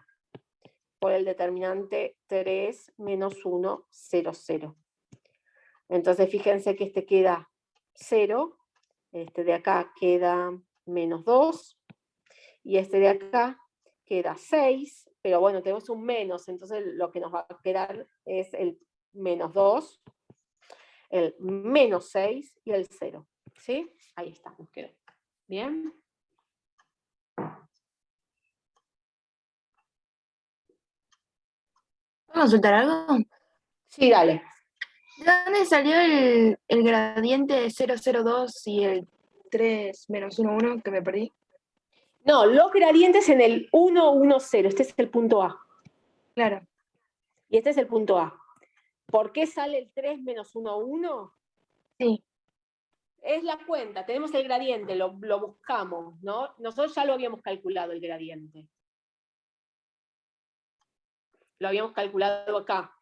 Speaker 2: por el determinante 3, menos 1, 0, 0. Entonces fíjense que este queda 0, este de acá queda -2, y este de acá queda 6, pero bueno, tenemos un menos, entonces lo que nos va a quedar es el -2, el -6 y el 0. ¿Sí? Ahí está, nos quedó. Bien.
Speaker 7: ¿Puedo consultar algo?
Speaker 2: Sí, dale.
Speaker 7: ¿De dónde salió el gradiente de 002 y el 3 menos 1, 1 que me perdí?
Speaker 2: No, los gradientes en el 1, 1, 0. Este es el punto A.
Speaker 7: Claro.
Speaker 2: Y este es el punto A. ¿Por qué sale el 3 menos 1, 1?
Speaker 7: Sí.
Speaker 2: Es la cuenta, tenemos el gradiente, lo buscamos, ¿no? Nosotros ya lo habíamos calculado el gradiente. Lo habíamos calculado acá.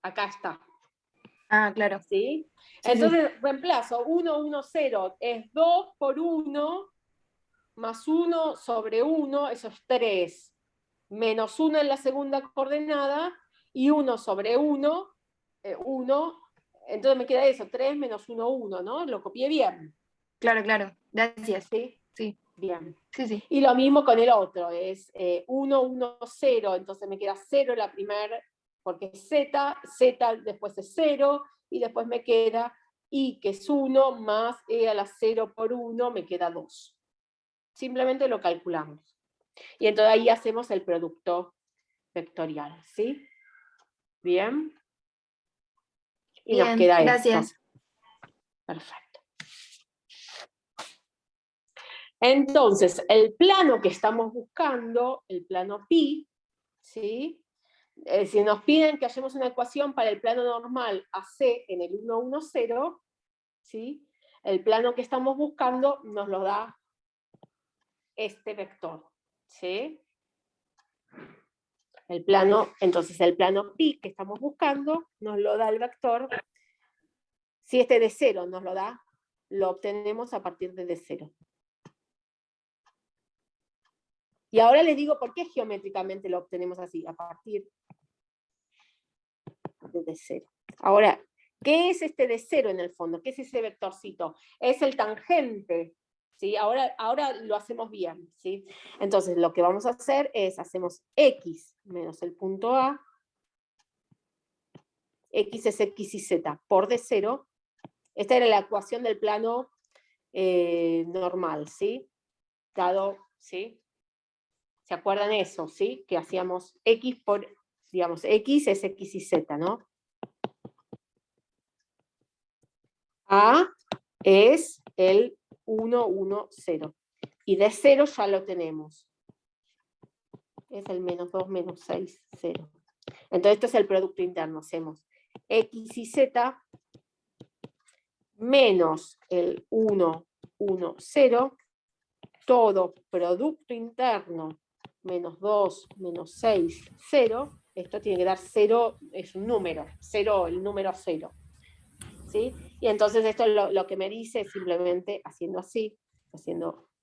Speaker 2: Acá está.
Speaker 7: Ah, claro.
Speaker 2: ¿Sí?
Speaker 7: Sí,
Speaker 2: Entonces, reemplazo 1, 1, 0 es 2 por 1 más 1 sobre 1, eso es 3. Menos 1 en la segunda coordenada y 1 sobre 1, 1. Entonces me queda eso, 3 menos 1, 1, ¿no? Lo copié bien.
Speaker 7: Claro, claro. Gracias.
Speaker 2: ¿Sí?
Speaker 7: Sí.
Speaker 2: Bien.
Speaker 7: Sí, sí.
Speaker 2: Y lo mismo con el otro, es 1, 1, 0, entonces me queda 0 la primera, porque es z, z después es 0, y después me queda i, que es 1, más e a la 0 por 1, me queda 2. Simplemente lo calculamos. Y entonces ahí hacemos el producto vectorial, ¿sí? Bien. Y
Speaker 7: Bien,
Speaker 2: nos queda
Speaker 7: gracias.
Speaker 2: esto. Perfecto. Entonces, el plano que estamos buscando, el plano pi, ¿sí? Si nos piden que hagamos una ecuación para el plano normal AC en el 1, 1, 0, ¿sí? El plano que estamos buscando nos lo da este vector, ¿sí? El plano, entonces el plano pi que estamos buscando nos lo da el vector. Si este de 0 nos lo da, lo obtenemos a partir de 0. Y ahora les digo por qué geométricamente lo obtenemos así, a partir de 0. Ahora, ¿qué es este de 0 en el fondo? ¿Qué es ese vectorcito? Es el tangente, ¿sí? Ahora lo hacemos bien, ¿sí? Entonces, lo que vamos a hacer es, hacemos x menos el punto A, x es x y z, por de 0. Esta era la ecuación del plano normal, ¿sí? Dado, ¿sí? ¿Se acuerdan eso, sí? Que hacíamos x por, digamos, x es x y z, ¿no? A es el 1, 1, 0. Y de 0 ya lo tenemos. Es el menos 2, menos 6, 0. Entonces esto es el producto interno. Hacemos x y z menos el 1, 1, 0. Todo producto interno menos 2, menos 6, 0. Esto tiene que dar 0, es un número. 0, el número 0. ¿Sí? Y entonces esto lo que me dice es simplemente haciendo así,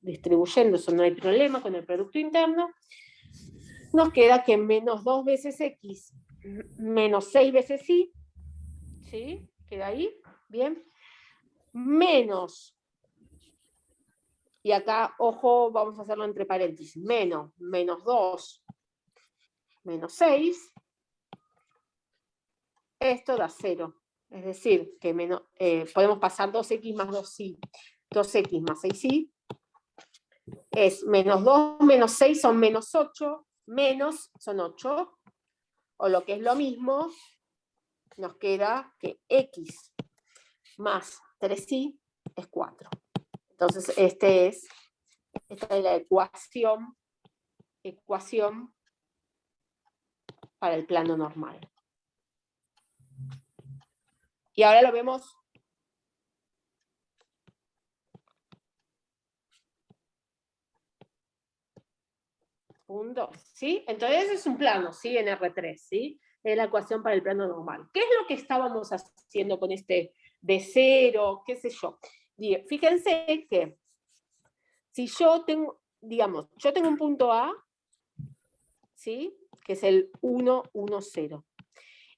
Speaker 2: distribuyendo, eso no hay problema con el producto interno, nos queda que menos 2 veces x menos 6 veces y, ¿sí? Queda ahí, bien, menos, y acá, ojo, vamos a hacerlo entre paréntesis, menos 2, menos 6, esto da 0. Es decir, que podemos pasar 2x más 2y, 2x más 6y, es menos 2 menos 6 son menos 8, menos son 8, o lo que es lo mismo, nos queda que x más 3y es 4. Entonces esta es la ecuación para el plano normal. Y ahora lo vemos punto, ¿sí? Entonces ese es un plano, ¿sí? En R3, ¿sí? Es la ecuación para el plano normal. ¿Qué es lo que estábamos haciendo con este de 0, qué sé yo? Fíjense que si yo tengo, digamos, yo tengo un punto A, ¿sí? Que es el 1, 1, 0.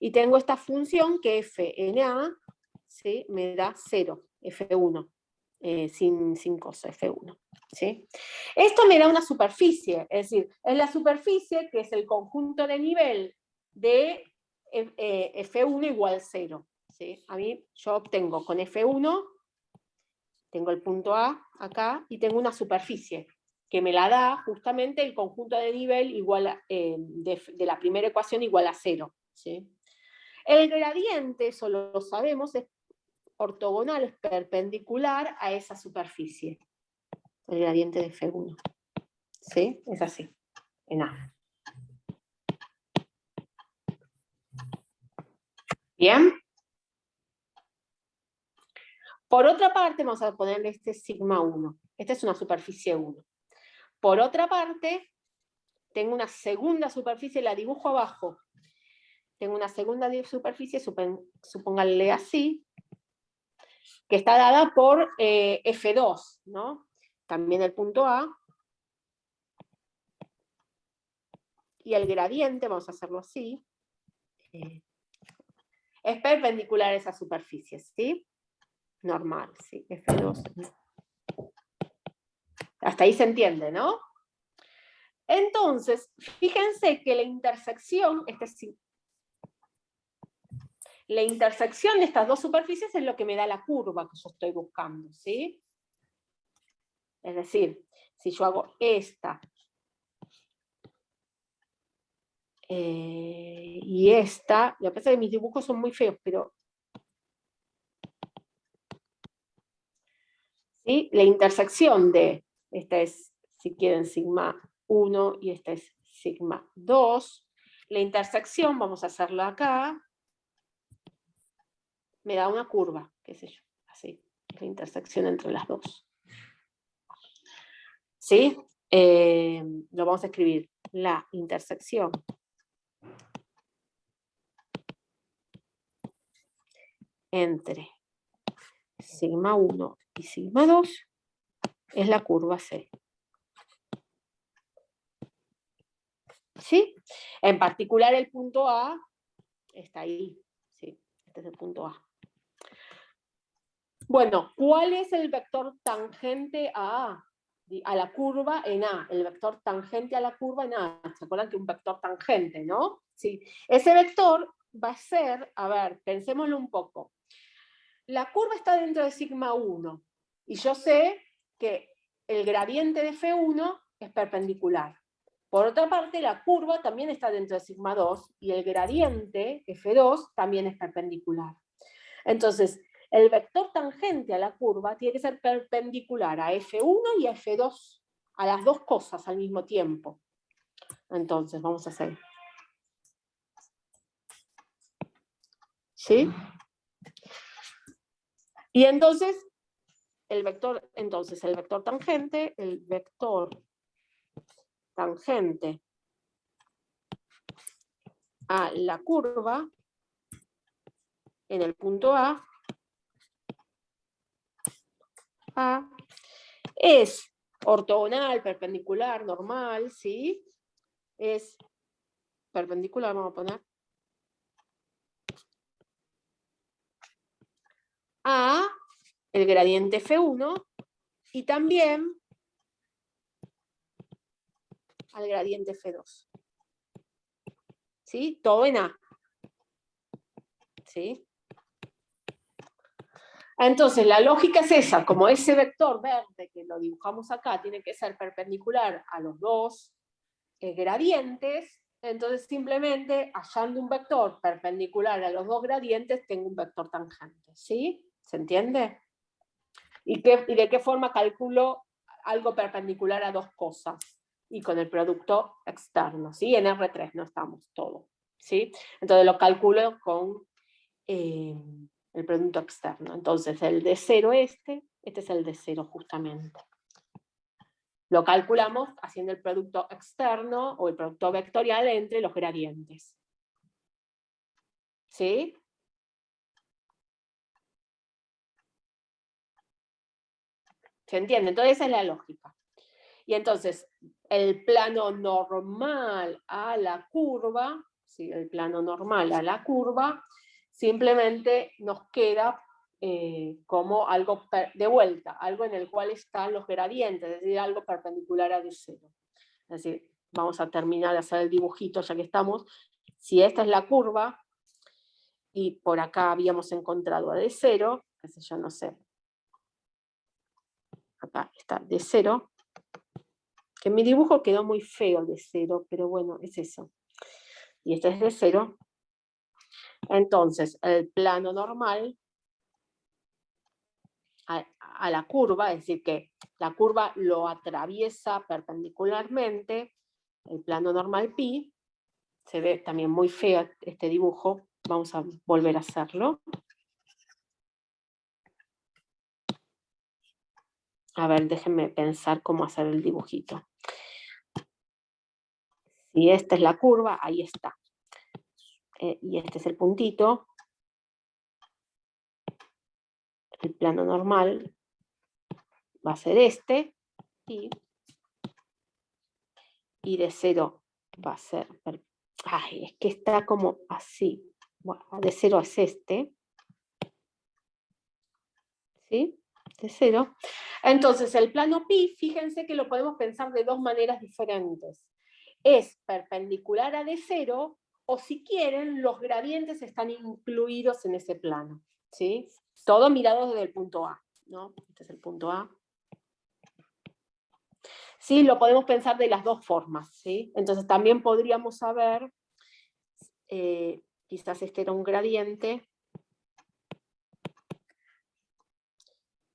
Speaker 2: Y tengo esta función que fna, ¿sí? Me da 0, f1, sin cosa, f1. ¿Sí? Esto me da una superficie, es decir, es la superficie que es el conjunto de nivel de f1 igual 0. ¿sí? Yo obtengo con F1, tengo el punto A acá, y tengo una superficie, que me la da justamente el conjunto de nivel igual de la primera ecuación igual a 0. ¿Sí? El gradiente, eso lo sabemos, es ortogonal, es perpendicular a esa superficie. El gradiente de F1. ¿Sí? Es así, en A. ¿Bien? Por otra parte, vamos a ponerle este sigma 1. Esta es una superficie 1. Por otra parte, tengo una segunda superficie, la dibujo abajo. Tengo una segunda superficie, supónganle así, que está dada por F2, ¿no? También el punto A. Y el gradiente, vamos a hacerlo así, es perpendicular a esa superficie, ¿sí? Normal, ¿sí? F2. Hasta ahí se entiende, ¿no? Entonces, fíjense que la intersección, la intersección de estas dos superficies es lo que me da la curva que yo estoy buscando, ¿sí? Es decir, si yo hago esta y esta, lo que pasa es que mis dibujos son muy feos, pero ¿sí? La intersección de, esta es, si quieren, sigma 1 y esta es sigma 2, la intersección, vamos a hacerla acá, me da una curva, qué sé yo, así, la intersección entre las dos. ¿Sí? Lo vamos a escribir, la intersección entre sigma 1 y sigma 2 es la curva C. ¿Sí? En particular el punto A está ahí, ¿sí? Este es el punto A. Bueno, ¿cuál es el vector tangente a A? A la curva en A, el vector tangente a la curva en A. ¿Se acuerdan que un vector tangente, no? Sí. Ese vector va a ser, a ver, pensémoslo un poco. La curva está dentro de sigma 1, y yo sé que el gradiente de F1 es perpendicular. Por otra parte, la curva también está dentro de sigma 2, y el gradiente, F2, también es perpendicular. Entonces, el vector tangente a la curva tiene que ser perpendicular a F1 y a F2, a las dos cosas al mismo tiempo. Entonces, vamos a hacer. ¿Sí? Y entonces, el vector tangente a la curva en el punto A es ortogonal, perpendicular, normal, ¿sí? Es perpendicular, vamos a poner, a el gradiente F1 y también al gradiente F2. ¿Sí? Todo en A. ¿Sí? Entonces, la lógica es esa, como ese vector verde que lo dibujamos acá tiene que ser perpendicular a los dos gradientes, entonces simplemente hallando un vector perpendicular a los dos gradientes tengo un vector tangente, ¿sí? ¿Se entiende? ¿Y de qué forma calculo algo perpendicular a dos cosas? Y con el producto externo, ¿sí? En R3 no estamos todos, ¿sí? Entonces lo calculo con el producto externo. Entonces el de 0 este es el de 0 justamente. Lo calculamos haciendo el producto externo o el producto vectorial entre los gradientes. ¿Sí? ¿Se entiende? Entonces esa es la lógica. Y entonces el plano normal a la curva, ¿sí? El plano normal a la curva, simplemente nos queda como algo de vuelta, algo en el cual están los gradientes, es decir, algo perpendicular a D0. Es decir, vamos a terminar de hacer el dibujito ya que estamos. Si esta es la curva, y por acá habíamos encontrado a D0, qué sé yo, no sé. Acá está D0, que mi dibujo quedó muy feo D0, pero bueno, es eso. Y este es D0. Entonces, el plano normal a la curva, es decir, que la curva lo atraviesa perpendicularmente, el plano normal pi, se ve también muy feo este dibujo, vamos a volver a hacerlo. A ver, déjenme pensar cómo hacer el dibujito. Si esta es la curva, ahí está. Y este es el puntito. El plano normal va a ser este. Y D0 va a ser... Ay, es que está como así. Bueno, D0 es este. ¿Sí? D0. Entonces, el plano pi, fíjense que lo podemos pensar de dos maneras diferentes. Es perpendicular a D0, o si quieren, los gradientes están incluidos en ese plano. ¿Sí? Todo mirado desde el punto A, ¿no? Este es el punto A. Sí, lo podemos pensar de las dos formas, ¿sí? Entonces también podríamos saber, quizás este era un gradiente,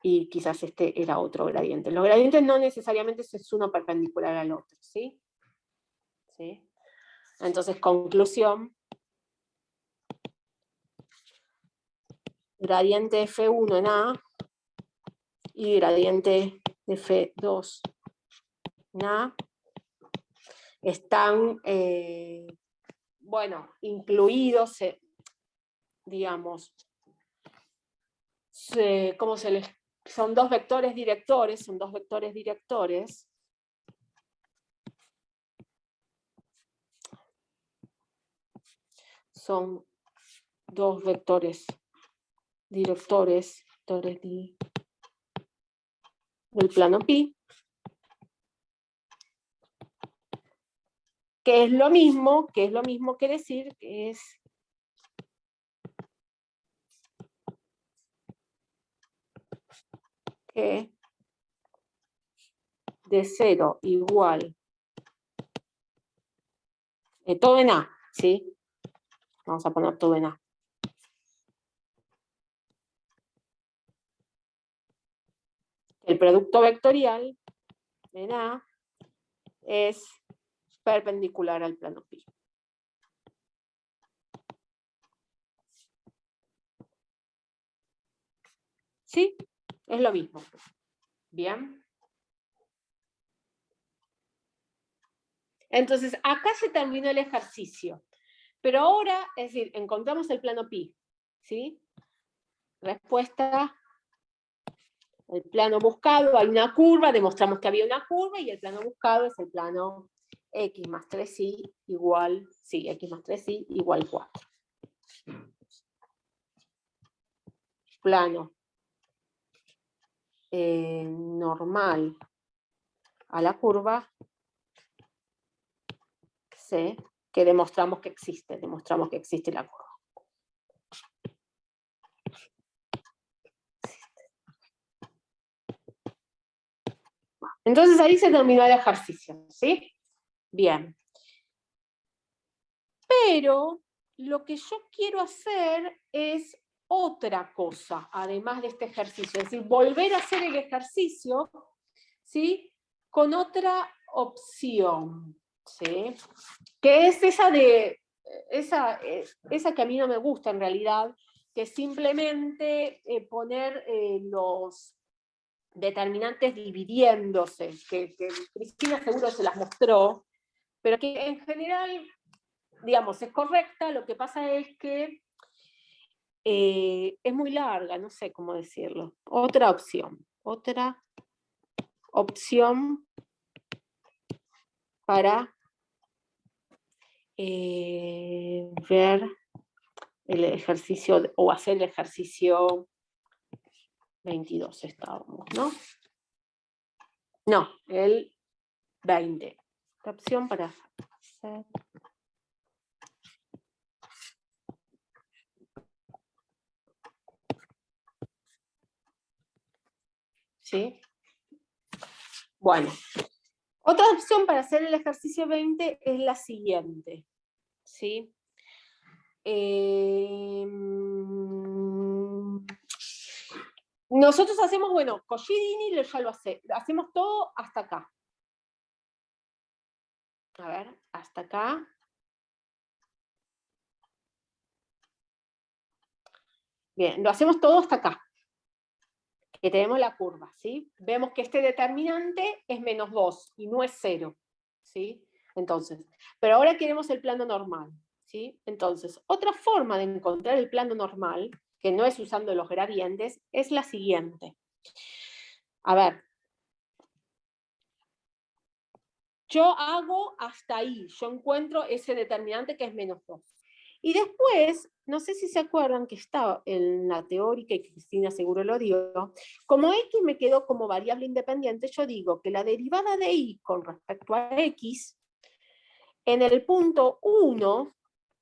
Speaker 2: y quizás este era otro gradiente. Los gradientes no necesariamente es uno perpendicular al otro, ¿sí? ¿Sí? Entonces, conclusión, gradiente de F1 en A y gradiente de F2 en A están, bueno, incluidos, digamos, ¿cómo se les...? Son dos vectores directores, son dos vectores directores del plano pi, que es lo mismo que decir que es que D0 igual, todo en A, ¿sí? Vamos a poner todo en A. El producto vectorial en A es perpendicular al plano pi. ¿Sí? Es lo mismo. Bien. Entonces, acá se terminó el ejercicio. Pero ahora, es decir, encontramos el plano pi. ¿Sí? Respuesta, el plano buscado, hay una curva, demostramos que había una curva, y el plano buscado es el plano x más 3y igual, sí, x más 3y igual 4. Plano normal a la curva C, que demostramos que existe la curva. Entonces ahí se terminó el ejercicio, ¿sí? Bien. Pero lo que yo quiero hacer es otra cosa, además de este ejercicio, es decir, volver a hacer el ejercicio, ¿sí? Con otra opción, ¿sí? Que es esa que a mí no me gusta en realidad, que es simplemente poner los determinantes dividiéndose, que Cristina seguro se las mostró, pero que en general, digamos, es correcta. Lo que pasa es que es muy larga, no sé cómo decirlo. Otra opción para ver el ejercicio, o hacer el ejercicio 22 estábamos, ¿no? No, el 20. La opción para hacer ¿Sí? Bueno, otra opción para hacer el ejercicio 20 es la siguiente. ¿Sí? Nosotros hacemos, bueno, Collidini ya lo hacemos todo hasta acá. A ver, hasta acá. Bien, lo hacemos todo hasta acá. Que tenemos la curva, ¿sí? Vemos que este determinante es -2 y no es 0, ¿sí? Entonces, pero ahora queremos el plano normal, ¿sí? Entonces, otra forma de encontrar el plano normal, que no es usando los gradientes, es la siguiente. A ver. Yo hago hasta ahí, yo encuentro ese determinante que es -2. Y después, no sé si se acuerdan que estaba en la teórica, y Cristina seguro lo dio, como X me quedó como variable independiente, yo digo que la derivada de Y con respecto a X, en el punto 1,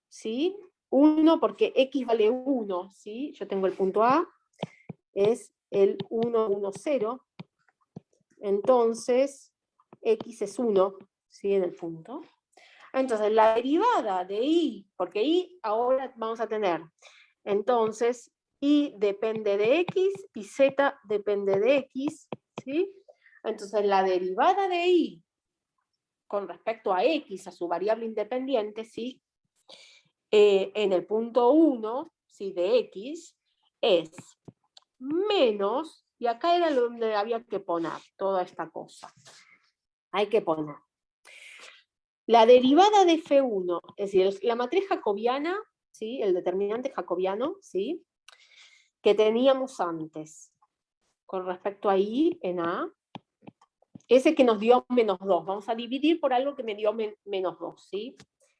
Speaker 2: ¿sí? 1 porque X vale 1, ¿sí? Yo tengo el punto A, es el 1, 1, 0, entonces X es 1, ¿sí? En el punto. Entonces, la derivada de Y, porque Y ahora vamos a tener, entonces, Y depende de X y Z depende de X, ¿sí? Entonces, la derivada de Y con respecto a X, a su variable independiente, ¿sí? En el punto 1, ¿sí? De X, es menos, y acá era donde había que poner toda esta cosa. Hay que poner la derivada de F1, es decir, la matriz jacobiana, ¿sí? El determinante jacobiano, ¿sí? Que teníamos antes, con respecto a Y en A, ese que nos dio -2, vamos a dividir por algo que me dio -2, ¿sí?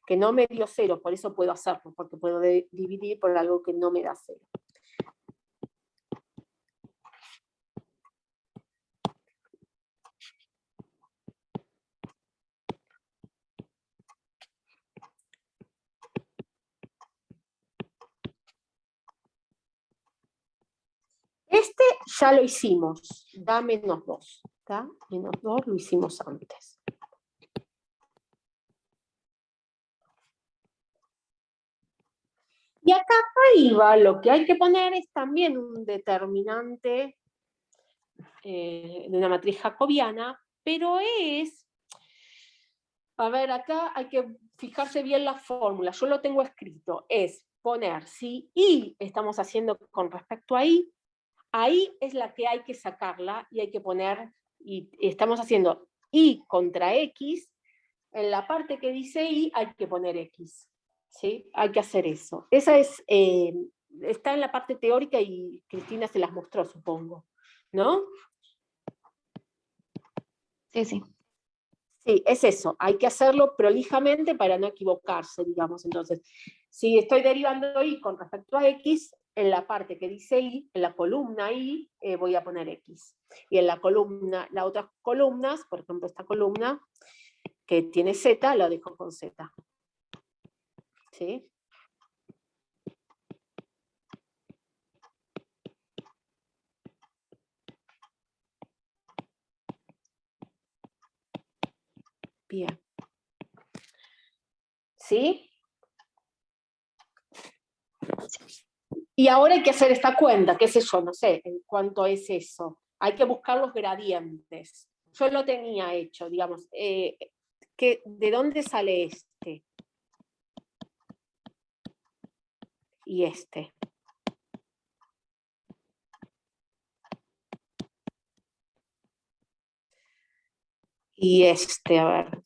Speaker 2: Que no me dio 0, por eso puedo hacerlo, porque puedo dividir por algo que no me da 0. Este ya lo hicimos, da -2, ¿tá? -2 lo hicimos antes. Y acá arriba lo que hay que poner es también un determinante de una matriz jacobiana, pero es, a ver, acá hay que fijarse bien la fórmula, yo lo tengo escrito, es poner, si Y estamos haciendo con respecto a Y, ahí es la que hay que sacarla y hay que poner, y estamos haciendo Y contra X, en la parte que dice Y hay que poner X, ¿sí? Hay que hacer eso. Esa es, está en la parte teórica y Cristina se las mostró, supongo, ¿no?
Speaker 7: Sí, sí.
Speaker 2: Sí, es eso, hay que hacerlo prolijamente para no equivocarse, digamos. Entonces, si estoy derivando Y con respecto a X, en la parte que dice Y, en la columna Y, voy a poner X. Y en la columna, las otras columnas, por ejemplo esta columna, que tiene Z, la dejo con Z. ¿Sí? Bien. ¿Sí? Y ahora hay que hacer esta cuenta, qué sé yo, no sé en cuánto es eso. Hay que buscar los gradientes. Yo lo tenía hecho, digamos. ¿De dónde sale este? Y este. Y este, a ver,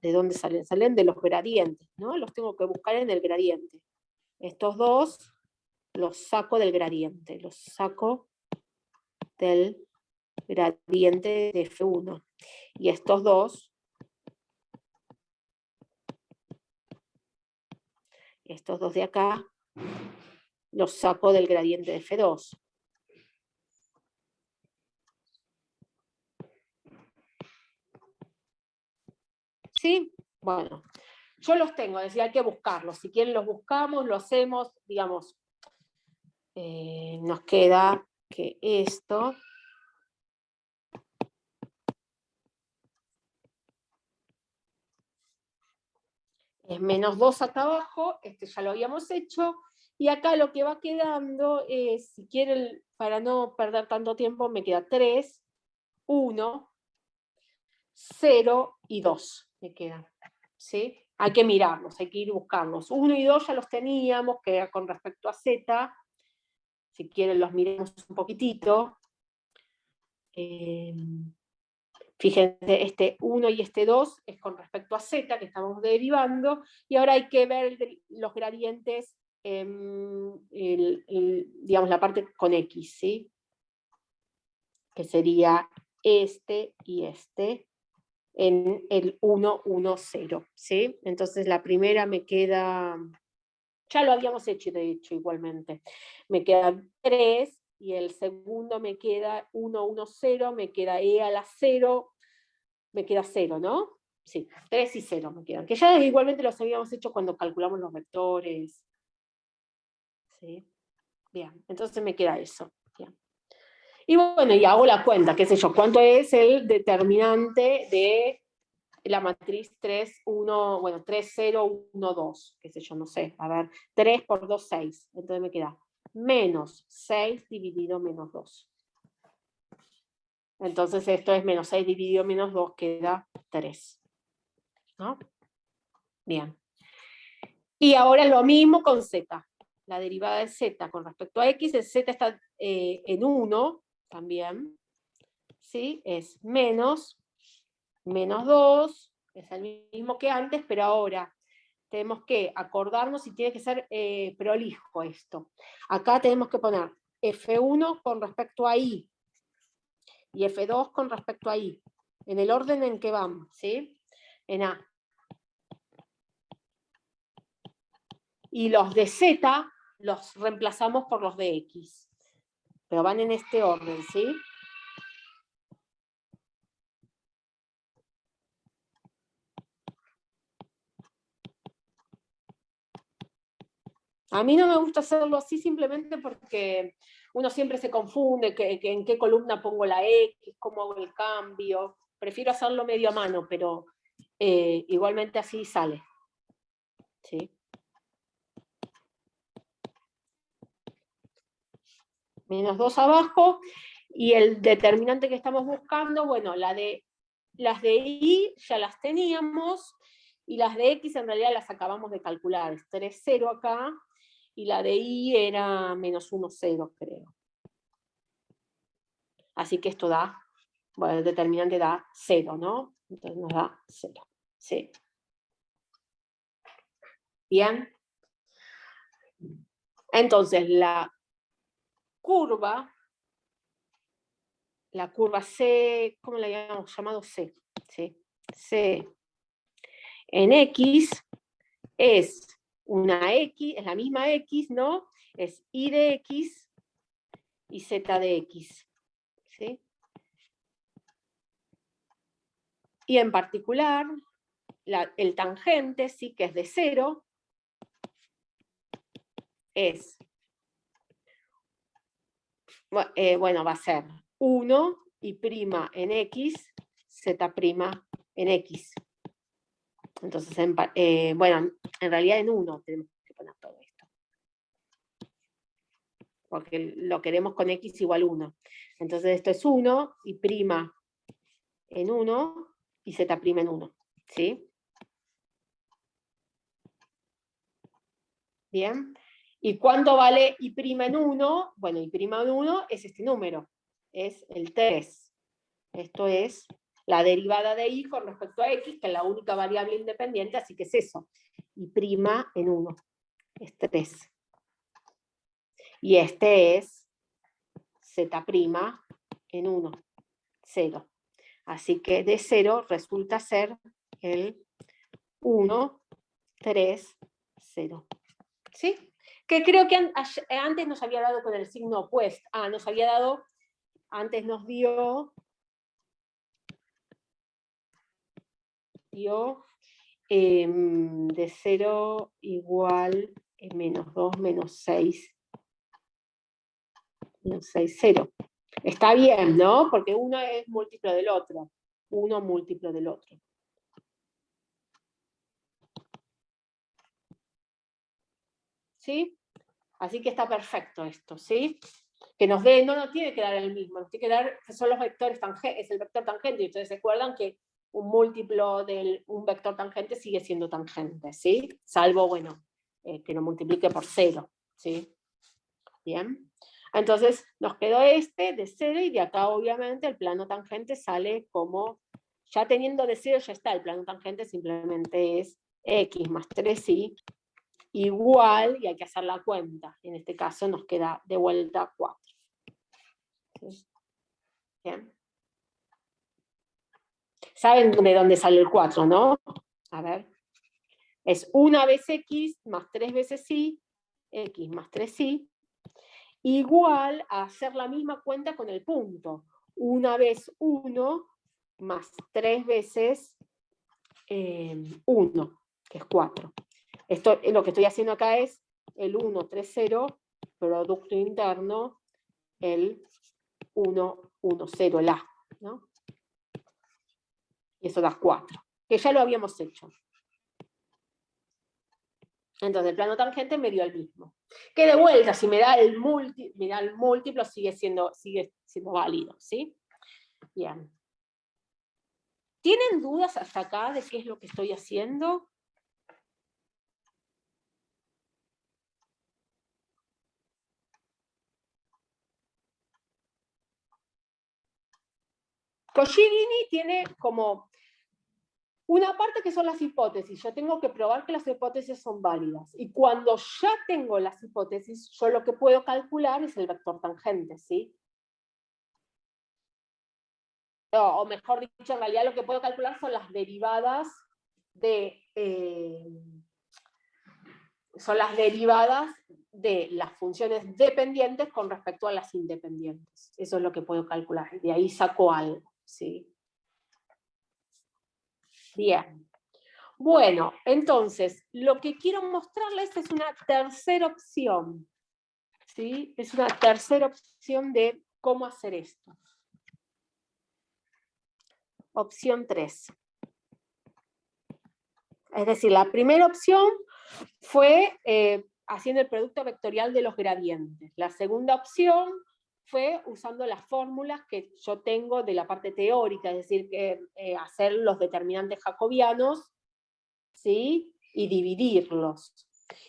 Speaker 2: ¿de dónde salen? Salen de los gradientes, ¿no? Los tengo que buscar en el gradiente. Estos dos los saco del gradiente, los saco del gradiente de F1. Y estos dos, de acá, los saco del gradiente de F2. ¿Sí? Bueno, yo los tengo, decía, hay que buscarlos. Si quieren los buscamos, lo hacemos, digamos, nos queda que esto es menos 2 acá abajo, este ya lo habíamos hecho, y acá lo que va quedando es, si quieren, para no perder tanto tiempo, me queda 3, 1, 0 y 2 me quedan, ¿sí? Hay que mirarlos, hay que ir buscarlos. 1 y 2 ya los teníamos, que era con respecto a Z. Si quieren los miremos un poquitito. Fíjense, este 1 y este 2 es con respecto a Z, que estamos derivando, y ahora hay que ver los gradientes, digamos, la parte con X, ¿sí? Que sería este y este, en el 1, 1, 0, ¿sí? Entonces la primera me queda, ya lo habíamos hecho de hecho igualmente, me queda 3, y el segundo me queda 1, 1, 0, me queda E a la 0, me queda 0, ¿no? Sí, 3 y 0 me quedan, que ya igualmente los habíamos hecho cuando calculamos los vectores. ¿Sí? Bien, entonces me queda eso. Bien. Y bueno, y hago la cuenta, qué sé yo, ¿cuánto es el determinante de la matriz 3, 1, bueno, 3, 0, 1, 2, qué sé yo, no sé, a ver, 3 por 2, 6, entonces me queda menos 6 dividido menos 2. Entonces esto es menos 6 dividido menos 2, queda 3. ¿No? Bien. Y ahora lo mismo con Z. La derivada de Z con respecto a X, el Z está en 1 también. ¿Sí? Es menos 2, es el mismo que antes, pero ahora tenemos que acordarnos y tiene que ser prolijo esto. Acá tenemos que poner F1 con respecto a Y y F2 con respecto a Y, en el orden en que van, ¿sí? En A. Y los de Z los reemplazamos por los de X. Pero van en este orden, ¿sí? A mí no me gusta hacerlo así simplemente porque uno siempre se confunde que en qué columna pongo la X, cómo hago el cambio. Prefiero hacerlo medio a mano, pero igualmente así sale. ¿Sí? Menos 2 abajo, y el determinante que estamos buscando, bueno, las de Y ya las teníamos, y las de X en realidad las acabamos de calcular, es 3, 0 acá, y la de Y era menos 1, 0, creo. Así que esto da, bueno, el determinante da 0, ¿no? Entonces nos da 0, sí. Bien. Entonces la curva C, ¿cómo la habíamos llamado? C, ¿sí? C en X es una X, es la misma X, ¿no? Es Y de X y Z de X, ¿sí? Y en particular, el tangente, sí, que es de 0, es, bueno, va a ser 1 y prima en X, Z prima en X. Entonces, bueno, en realidad en 1 tenemos que poner todo esto. Porque lo queremos con X igual 1. Entonces esto es 1 y prima en 1 y Z prima en 1. ¿Sí? Bien. ¿Y cuánto vale Y prima en 1? Bueno, Y prima en 1 es este número. Es el 3. Esto es la derivada de Y con respecto a X, que es la única variable independiente, así que es eso. Y prima en 1. Es 3. Y este es Z prima en 1. 0. Así que de 0 resulta ser el 1, 3, 0. ¿Sí? Que creo que antes nos había dado con el signo opuesto. Nos había dado, antes nos dio de 0 igual menos 2, menos 6. Menos 6, 0. Está bien, ¿no? Porque uno es múltiplo del otro. Uno múltiplo del otro. ¿sí? Así que está perfecto esto, ¿sí? Que nos dé, no nos tiene que dar el mismo, nos tiene que dar, que son los vectores tangentes, es el vector tangente, y ustedes se acuerdan que un múltiplo de un vector tangente sigue siendo tangente, ¿sí? Salvo, bueno, que lo multiplique por 0, ¿sí? Bien. Entonces nos quedó este de 0 y de acá obviamente el plano tangente sale como, ya teniendo de 0 ya está, el plano tangente simplemente es x más 3y igual, y hay que hacer la cuenta. En este caso nos queda de vuelta 4. ¿Sí? Bien. ¿Saben de dónde sale el 4, no? A ver. Es 1 vez x más 3 veces y, x más 3y, igual a hacer la misma cuenta con el punto. 1 vez 1 más 3 veces 1, que es 4. Esto, lo que estoy haciendo acá es el 1, 3, 0, producto interno, el 1, 1, 0, el A, ¿no? Y eso da 4, que ya lo habíamos hecho. Entonces el plano tangente me dio el mismo. Que de vuelta, si me da el múltiplo, sigue siendo válido, ¿sí? Bien. ¿Tienen dudas hasta acá de qué es lo que estoy haciendo? Cosciolini tiene como una parte que son las hipótesis. Yo tengo que probar que las hipótesis son válidas. Y cuando ya tengo las hipótesis, yo lo que puedo calcular es el vector tangente, ¿sí? O mejor dicho, en realidad lo que puedo calcular son las derivadas de las funciones dependientes con respecto a las independientes. Eso es lo que puedo calcular. Y de ahí saco algo, ¿sí? Bien. Bueno, entonces, lo que quiero mostrarles es una tercera opción, ¿sí? Es una tercera opción de cómo hacer esto. Opción 3. Es decir, la primera opción fue haciendo el producto vectorial de los gradientes. La segunda opción fue usando las fórmulas que yo tengo de la parte teórica, es decir, que hacer los determinantes jacobianos, ¿sí? Y dividirlos.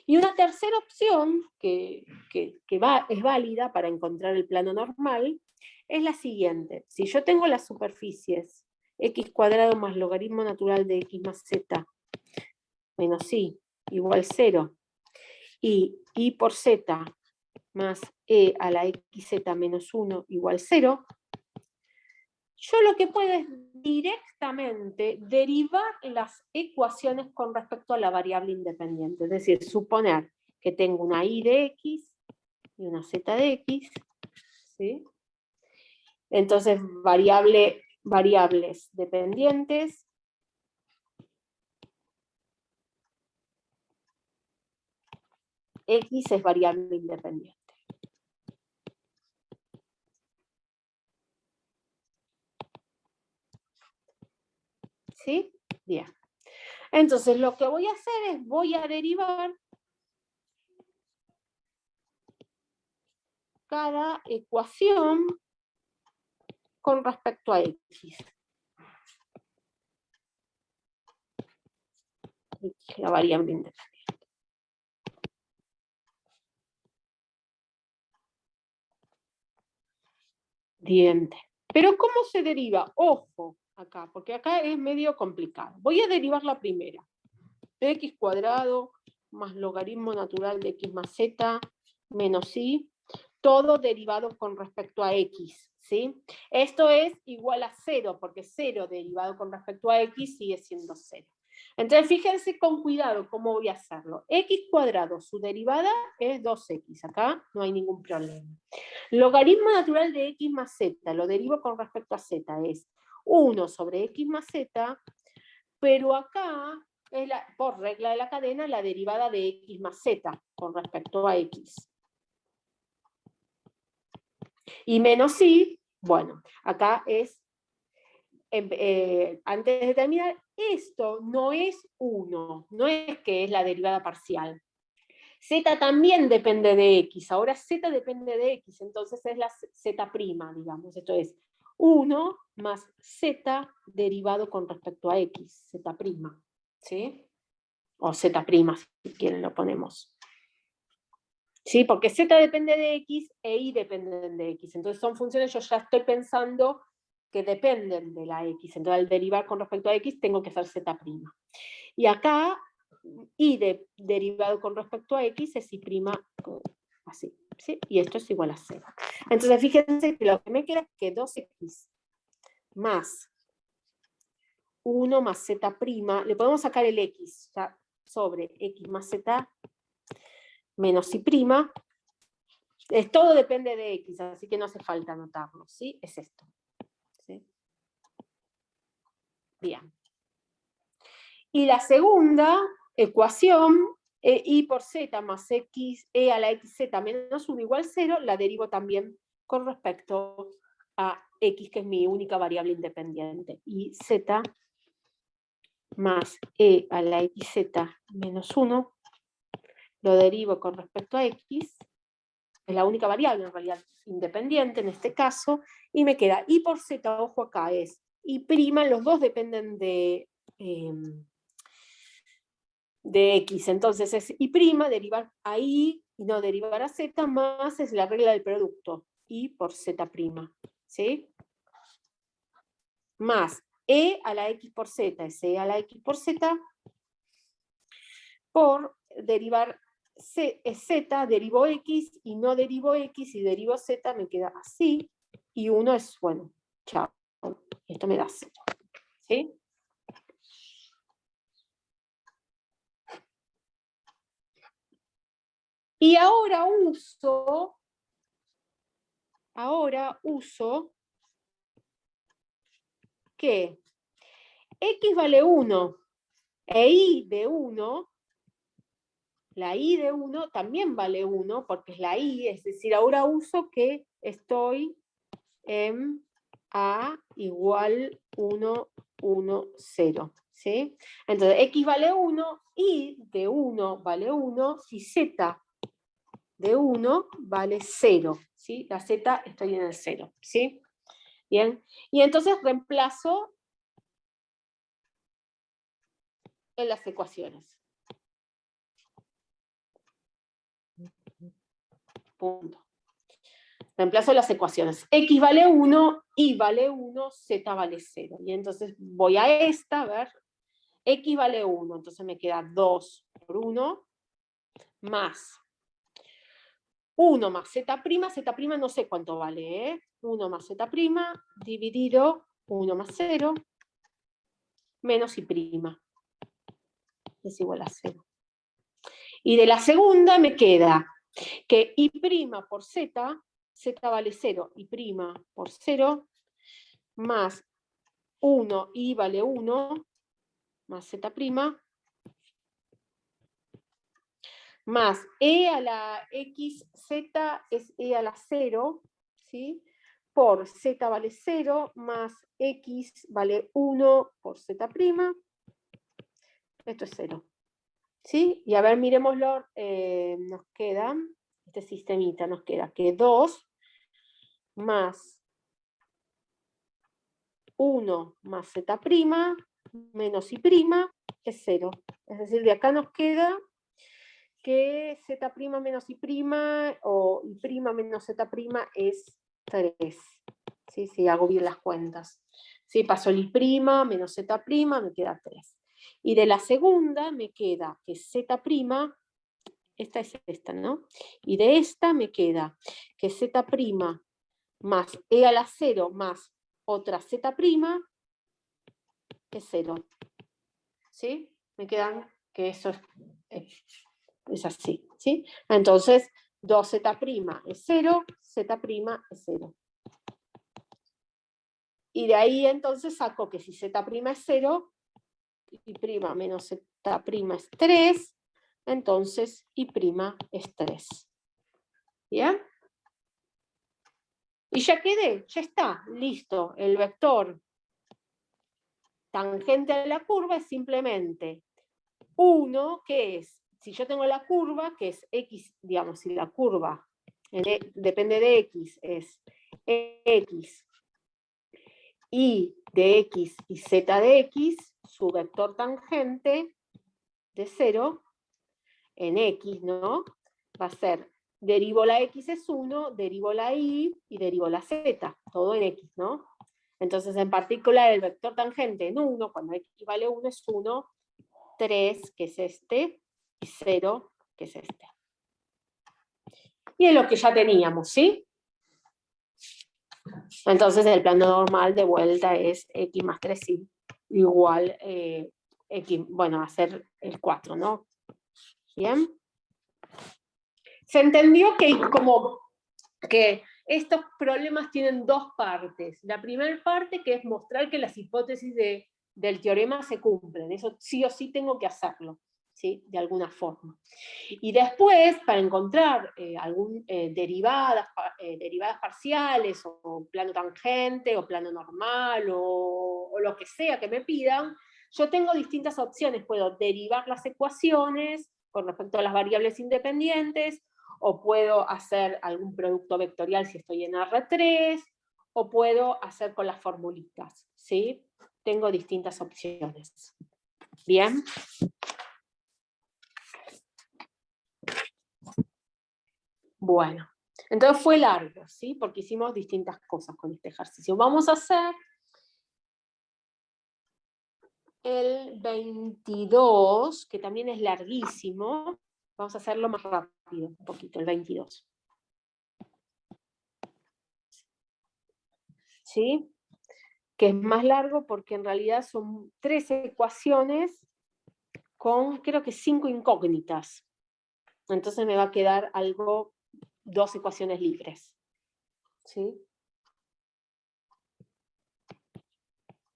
Speaker 2: Y una tercera opción que es válida para encontrar el plano normal es la siguiente. Si yo tengo las superficies x² más logaritmo natural de x más z menos y igual 0, y y por z más e a la xz menos 1 igual 0, yo lo que puedo es directamente derivar las ecuaciones con respecto a la variable independiente. Es decir, suponer que tengo una y de x y una z de x, ¿sí? Entonces, variables dependientes. X es variable independiente. ¿Sí? Bien. Entonces, lo que voy a hacer es, voy a derivar cada ecuación con respecto a X. La variable independiente. Pero ¿cómo se deriva? Ojo, acá, porque acá es medio complicado. Voy a derivar la primera. X² más logaritmo natural de x más z menos y, todo derivado con respecto a x, ¿sí? Esto es igual a 0, porque 0 derivado con respecto a x sigue siendo 0. Entonces fíjense con cuidado cómo voy a hacerlo. X², su derivada es 2x, acá no hay ningún problema. Logaritmo natural de x más z, lo derivo con respecto a z, es 1 sobre x más z, pero acá es por regla de la cadena la derivada de x más z con respecto a x. Y menos y, bueno, acá es, antes de terminar, esto no es 1, no es que es la derivada parcial. Z también depende de X, ahora Z depende de X, entonces es la Z', digamos, esto es 1 más Z derivado con respecto a X, Z', ¿sí? O Z', si quieren lo ponemos. ¿Sí? Porque Z depende de X e Y dependen de X, entonces son funciones, yo ya estoy pensando que dependen de la X, entonces al derivar con respecto a X tengo que hacer Z'. Y acá, Y derivado con respecto a X es Y', así, ¿sí? Y esto es igual a 0. Entonces fíjense que lo que me queda es que 2X más 1 más Z', le podemos sacar el X, ¿ya? Sobre X más Z menos Y', todo depende de X, así que no hace falta anotarlo, ¿sí? Es esto. ¿Sí? Bien. Y la segunda ecuación, Y por Z más X, E a la XZ menos 1 igual 0, la derivo también con respecto a X, que es mi única variable independiente. Y Z más E a la XZ menos 1, lo derivo con respecto a X, es la única variable en realidad independiente en este caso, y me queda Y por Z, ojo acá, es Y', los dos dependen de X, entonces es Y', derivar a Y y no derivar a Z, más es la regla del producto, Y por Z', ¿sí? Más E a la X por Z, es E a la X por Z, por derivar Z, derivo X y no derivo X y derivo Z, me queda así, y 1 es, bueno, chao, esto me da 0, ¿sí? Y ahora uso que X vale 1 e Y de 1, la Y de 1 también vale 1 porque es la Y, es decir, ahora uso que estoy en A igual 1, 1, 0, ¿sí? Entonces X vale 1, Y de 1 vale 1 y Z de 1 vale 0, ¿sí? La Z estoy en el 0, ¿sí? Bien, y entonces reemplazo en las ecuaciones. Punto. Reemplazo las ecuaciones. X vale 1, Y vale 1, Z vale 0. Y entonces voy a esta, a ver. X vale 1, entonces me queda 2 por 1, más 1 más Z', Z' no sé cuánto vale, ¿eh? 1 más Z', dividido 1 más 0, menos Y'. Es igual a 0. Y de la segunda me queda que Y' por Z, Z vale 0, Y' por 0, más 1, Y vale 1, más Z', más E a la XZ es E a la 0, ¿sí? Por Z vale 0, más X vale 1 por Z', esto es 0. ¿Sí? Y a ver, miremoslo, nos queda, este sistemita nos queda que 2 más 1 más Z' menos Y' es 0. Es decir, de acá nos queda que Z' menos Y' o Y' menos Z' es 3. ¿Sí? Si hago bien las cuentas. ¿Sí? Paso el Y' menos Z' me queda 3. Y de la segunda me queda que Z', esta es esta, ¿no? Y de esta me queda que Z' más E a la 0 más otra Z' es 0. ¿Sí? Me quedan que eso es así, ¿sí? Entonces, 2Z' es 0, Z' es 0. Y de ahí entonces saco que si Z' es 0, Y' menos Z' es 3, entonces Y' es 3. ¿Bien? Y ya quedé, ya está, listo. El vector tangente a la curva es simplemente 1, que es si yo tengo la curva, que es x, digamos, si la curva depende de x, es x, y de x y z de x, su vector tangente de 0, en x, ¿no? Va a ser, derivo la x es 1, derivo la y derivo la z, todo en x, ¿no? Entonces, en particular, el vector tangente en 1, cuando x vale 1, es 1, 3, que es este, y 0, que es este. Y es lo que ya teníamos, ¿sí? Entonces, el plano normal de vuelta es x más 3y, igual, x, bueno, va a ser el 4, ¿no? ¿Bien? Se entendió que estos problemas tienen dos partes. La primera parte, que es mostrar que las hipótesis del teorema se cumplen. Eso sí o sí tengo que hacerlo, ¿sí? De alguna forma. Y después, para encontrar derivadas parciales, o plano tangente, o plano normal, o lo que sea que me pidan, yo tengo distintas opciones. Puedo derivar las ecuaciones con respecto a las variables independientes, o puedo hacer algún producto vectorial si estoy en R3, o puedo hacer con las formulitas, ¿sí? Tengo distintas opciones. ¿Bien? Bueno, entonces fue largo, ¿sí? Porque hicimos distintas cosas con este ejercicio. Vamos a hacer el 22, que también es larguísimo. Vamos a hacerlo más rápido, un poquito, el 22. ¿Sí? Que es más largo porque en realidad son 3 ecuaciones con, creo que 5 incógnitas. Entonces me va a quedar 2 ecuaciones libres. ¿Sí?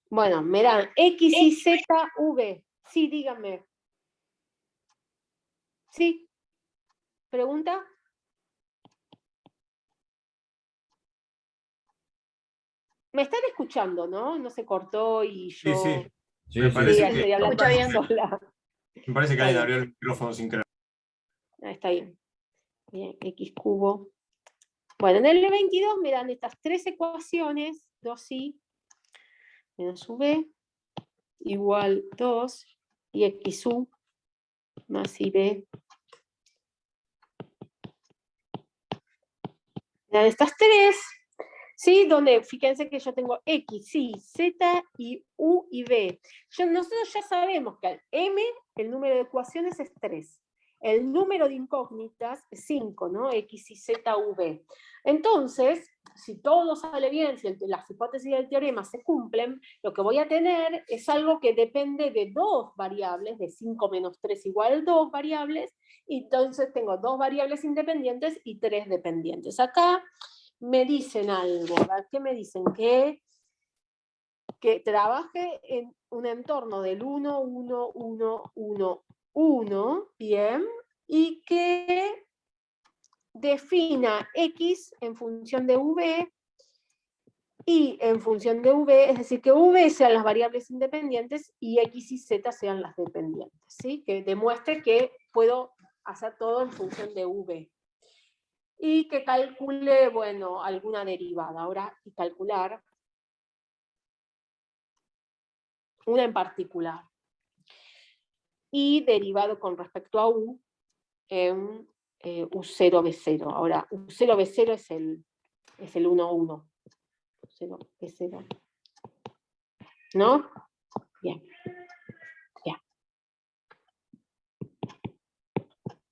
Speaker 2: Bueno, me dan X y Z, V. Sí, díganme. ¿Sí? ¿Pregunta? Me están escuchando, ¿no? No se cortó y yo...
Speaker 10: Sí.
Speaker 5: Sí,
Speaker 10: Me
Speaker 5: sí.
Speaker 10: parece
Speaker 2: Sí,
Speaker 10: que,
Speaker 2: estoy hablando sola.
Speaker 10: me parece que
Speaker 2: Está
Speaker 10: alguien
Speaker 2: bien.
Speaker 10: abrió el micrófono sin querer.
Speaker 2: Está bien. Bien, X cubo. Bueno, en el 22 me dan estas 3 ecuaciones, 2i menos v igual 2, y xu más ib. Me dan estas 3, ¿sí? Donde, fíjense que yo tengo x, y, z, y u y b. Nosotros ya sabemos que al m, el número de ecuaciones es 3. El número de incógnitas es 5, ¿no? X, y, z, u, b. Entonces, si todo sale bien, si las hipótesis del teorema se cumplen, lo que voy a tener es algo que depende de 2 variables, de 5 menos 3 igual 2 variables, y entonces tengo 2 variables independientes y 3 dependientes. Acá me dicen algo, ¿qué me dicen? Que trabaje en un entorno del 1, 1, 1, 1, 1, bien, y que defina x en función de v y en función de v, es decir, que v sean las variables independientes y x y z sean las dependientes, ¿sí? Que demuestre que puedo hacer todo en función de v. Y que calcule, bueno, alguna derivada. Ahora, y calcular una en particular. Y derivado con respecto a u en u0, b0. Ahora, u0, b0 es el 1, 1. U0, b0. ¿No? Bien. Bien.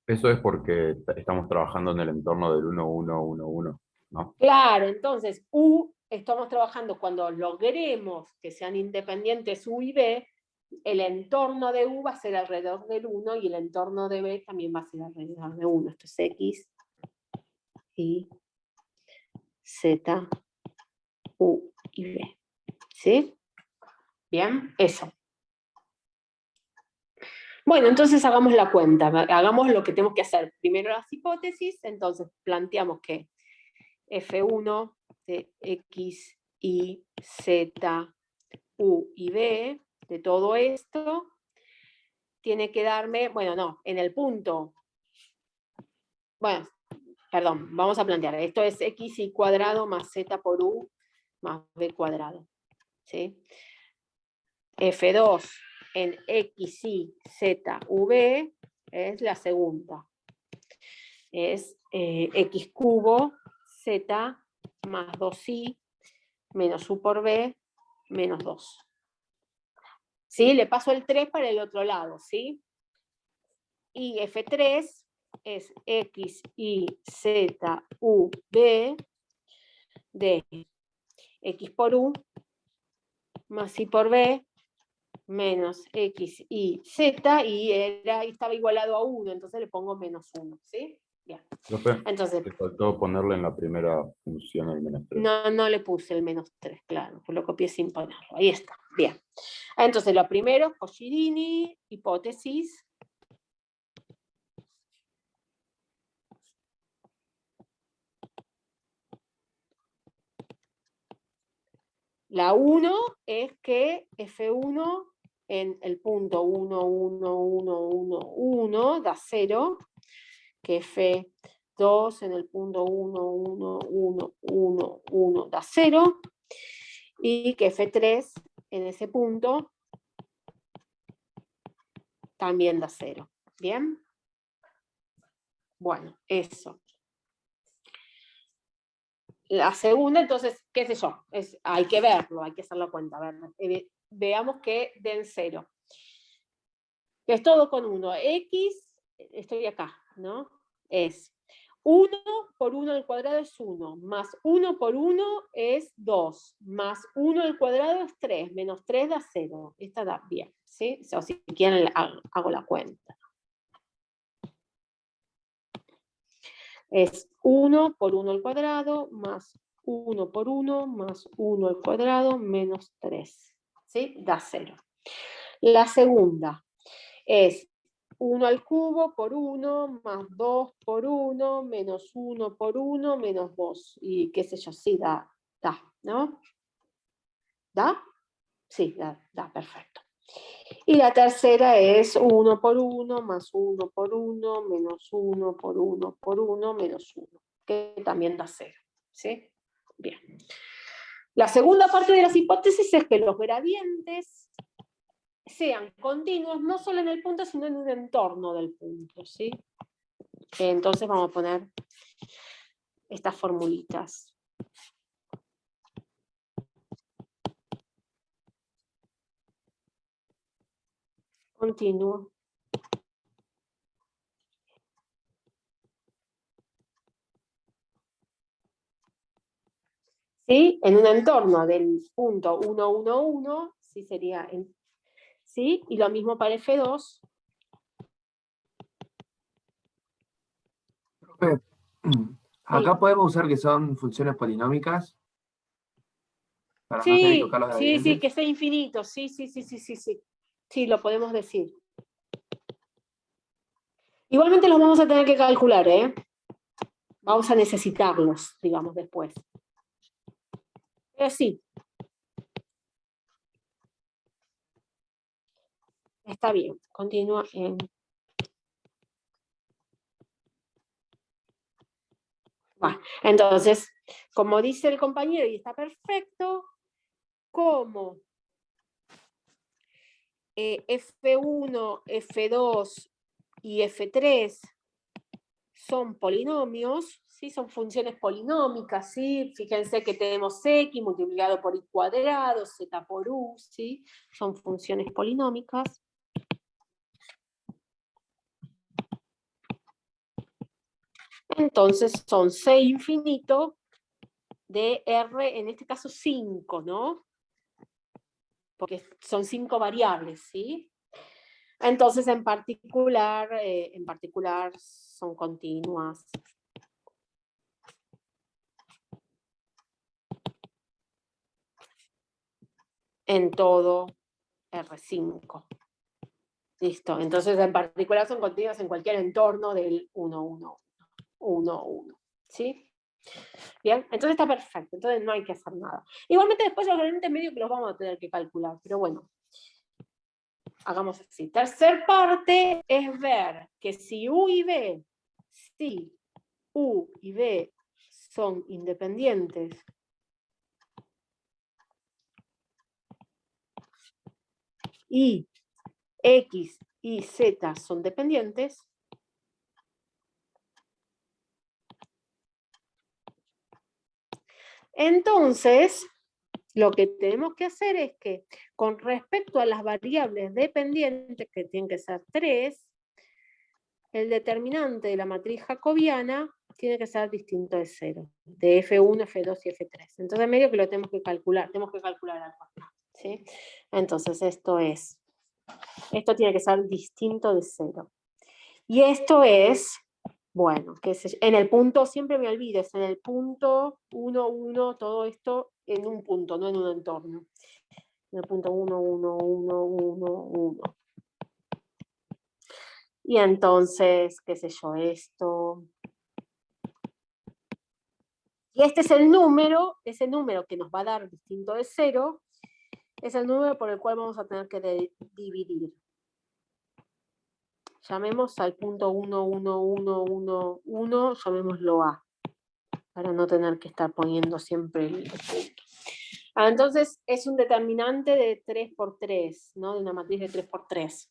Speaker 6: Eso es porque estamos trabajando en el entorno del 1, 1, 1, 1, ¿no?
Speaker 2: Claro, entonces, estamos trabajando cuando logremos que sean independientes u y b, el entorno de u va a ser alrededor del 1 y el entorno de b también va a ser alrededor de 1. Esto es x, y, z, u y b. ¿Sí? Bien, eso. Bueno, entonces hagamos la cuenta, hagamos lo que tenemos que hacer. Primero las hipótesis, entonces planteamos que F1 de X, Y, Z, U y B, de todo esto, tiene que darme, bueno, no, en el punto. Bueno, perdón, vamos a plantear. Esto es xy cuadrado más z por u más b cuadrado. ¿Sí? F2 en xy z v es la segunda. Es x cubo z más 2i menos u por b menos 2. ¿Sí? Le paso el 3 para el otro lado, ¿sí? Y F3 es x, y, z, u, b de x por u más y por b menos x, y, z, y estaba igualado a 1, entonces le pongo menos 1, ¿sí? Bien.
Speaker 6: Profe,
Speaker 2: Entonces,
Speaker 6: te faltó ponerle en la primera función el menos 3.
Speaker 2: no le puse el menos 3, claro, pues lo copié sin ponerlo. Ahí está, bien. Entonces, lo primero, Coscirini, hipótesis. La 1 es que F1 en el punto 1, 1, 1, 1, 1 da 0, que F2 en el punto 1, 1, 1, 1, 1 da 0, y que F3 en ese punto también da 0. ¿Bien? Bueno, eso. La segunda, entonces, qué sé yo, hay que verlo, hay que hacer la cuenta. A ver, veamos que den 0. Que es todo con 1. X, estoy acá, ¿no? Es 1 por 1 al cuadrado es 1, más 1 por 1 es 2, más 1 al cuadrado es 3, menos 3 da 0. Esta da bien, ¿sí? O si quieren, hago la cuenta. Es 1 por 1 al cuadrado, más 1 por 1, más 1 al cuadrado, menos 3. ¿Sí? Da 0. La segunda es 1 al cubo por 1, más 2 por 1, menos 1 por 1, menos 2. Y qué sé yo, sí, da, ¿no? ¿Da? Sí, da, perfecto. Y la tercera es 1 por 1, más 1 por 1, menos 1 por 1 por 1, menos 1, que también da 0. ¿Sí? Bien. La segunda parte de las hipótesis es que los gradientes sean continuos, no solo en el punto, sino en un entorno del punto. ¿Sí? Entonces vamos a poner estas formulitas. Continuo. ¿Sí? En un entorno del punto 1, 1, 1, ¿sí? Sería ¿sí? Y lo mismo para F2.
Speaker 11: Profe, acá podemos usar que son funciones polinómicas para no tener que tocar los gradientes.
Speaker 2: Sí, que sea infinito. Sí. Sí, lo podemos decir. Igualmente los vamos a tener que calcular, ¿eh? Vamos a necesitarlos, digamos, después. Pero sí. Está bien. Continúa en... Bueno, entonces, como dice el compañero, y está perfecto, como F1, F2 y F3 son polinomios, ¿sí? Son funciones polinómicas, ¿sí? Fíjense que tenemos x multiplicado por y cuadrado, z por u, ¿sí? Son funciones polinómicas. Entonces son C infinito de R, en este caso 5, ¿no? Porque son 5 variables, ¿sí? Entonces en particular son continuas. En todo R5. Listo, entonces en particular son continuas en cualquier entorno del 1, 1, 1, 1. ¿Sí? Bien, entonces está perfecto, entonces no hay que hacer nada. Igualmente después los gradientes medios que los vamos a tener que calcular, pero bueno. hagamos así. Tercer parte es ver que si U y B, si U y B son independientes, y X y Z son dependientes, entonces lo que tenemos que hacer es que con respecto a las variables dependientes, que tienen que ser 3, el determinante de la matriz jacobiana tiene que ser distinto de 0, de F1, F2 y F3. Entonces medio que lo tenemos que calcular algo, ¿sí? Entonces esto tiene que ser distinto de 0. Y esto es, bueno, en el punto, siempre me olvido, es en el punto 1, 1, todo esto en un punto, no en un entorno. En el punto 1, 1, 1, 1, 1. Y entonces, qué sé yo, esto. Y este es el número, ese número que nos va a dar distinto de 0, es el número por el cual vamos a tener que dividir. Llamemos al punto 1, 1, 1, 1, 1, llamémoslo A, para no tener que estar poniendo siempre el punto. Entonces es un determinante de 3 por 3, ¿no? De una matriz de 3 por 3.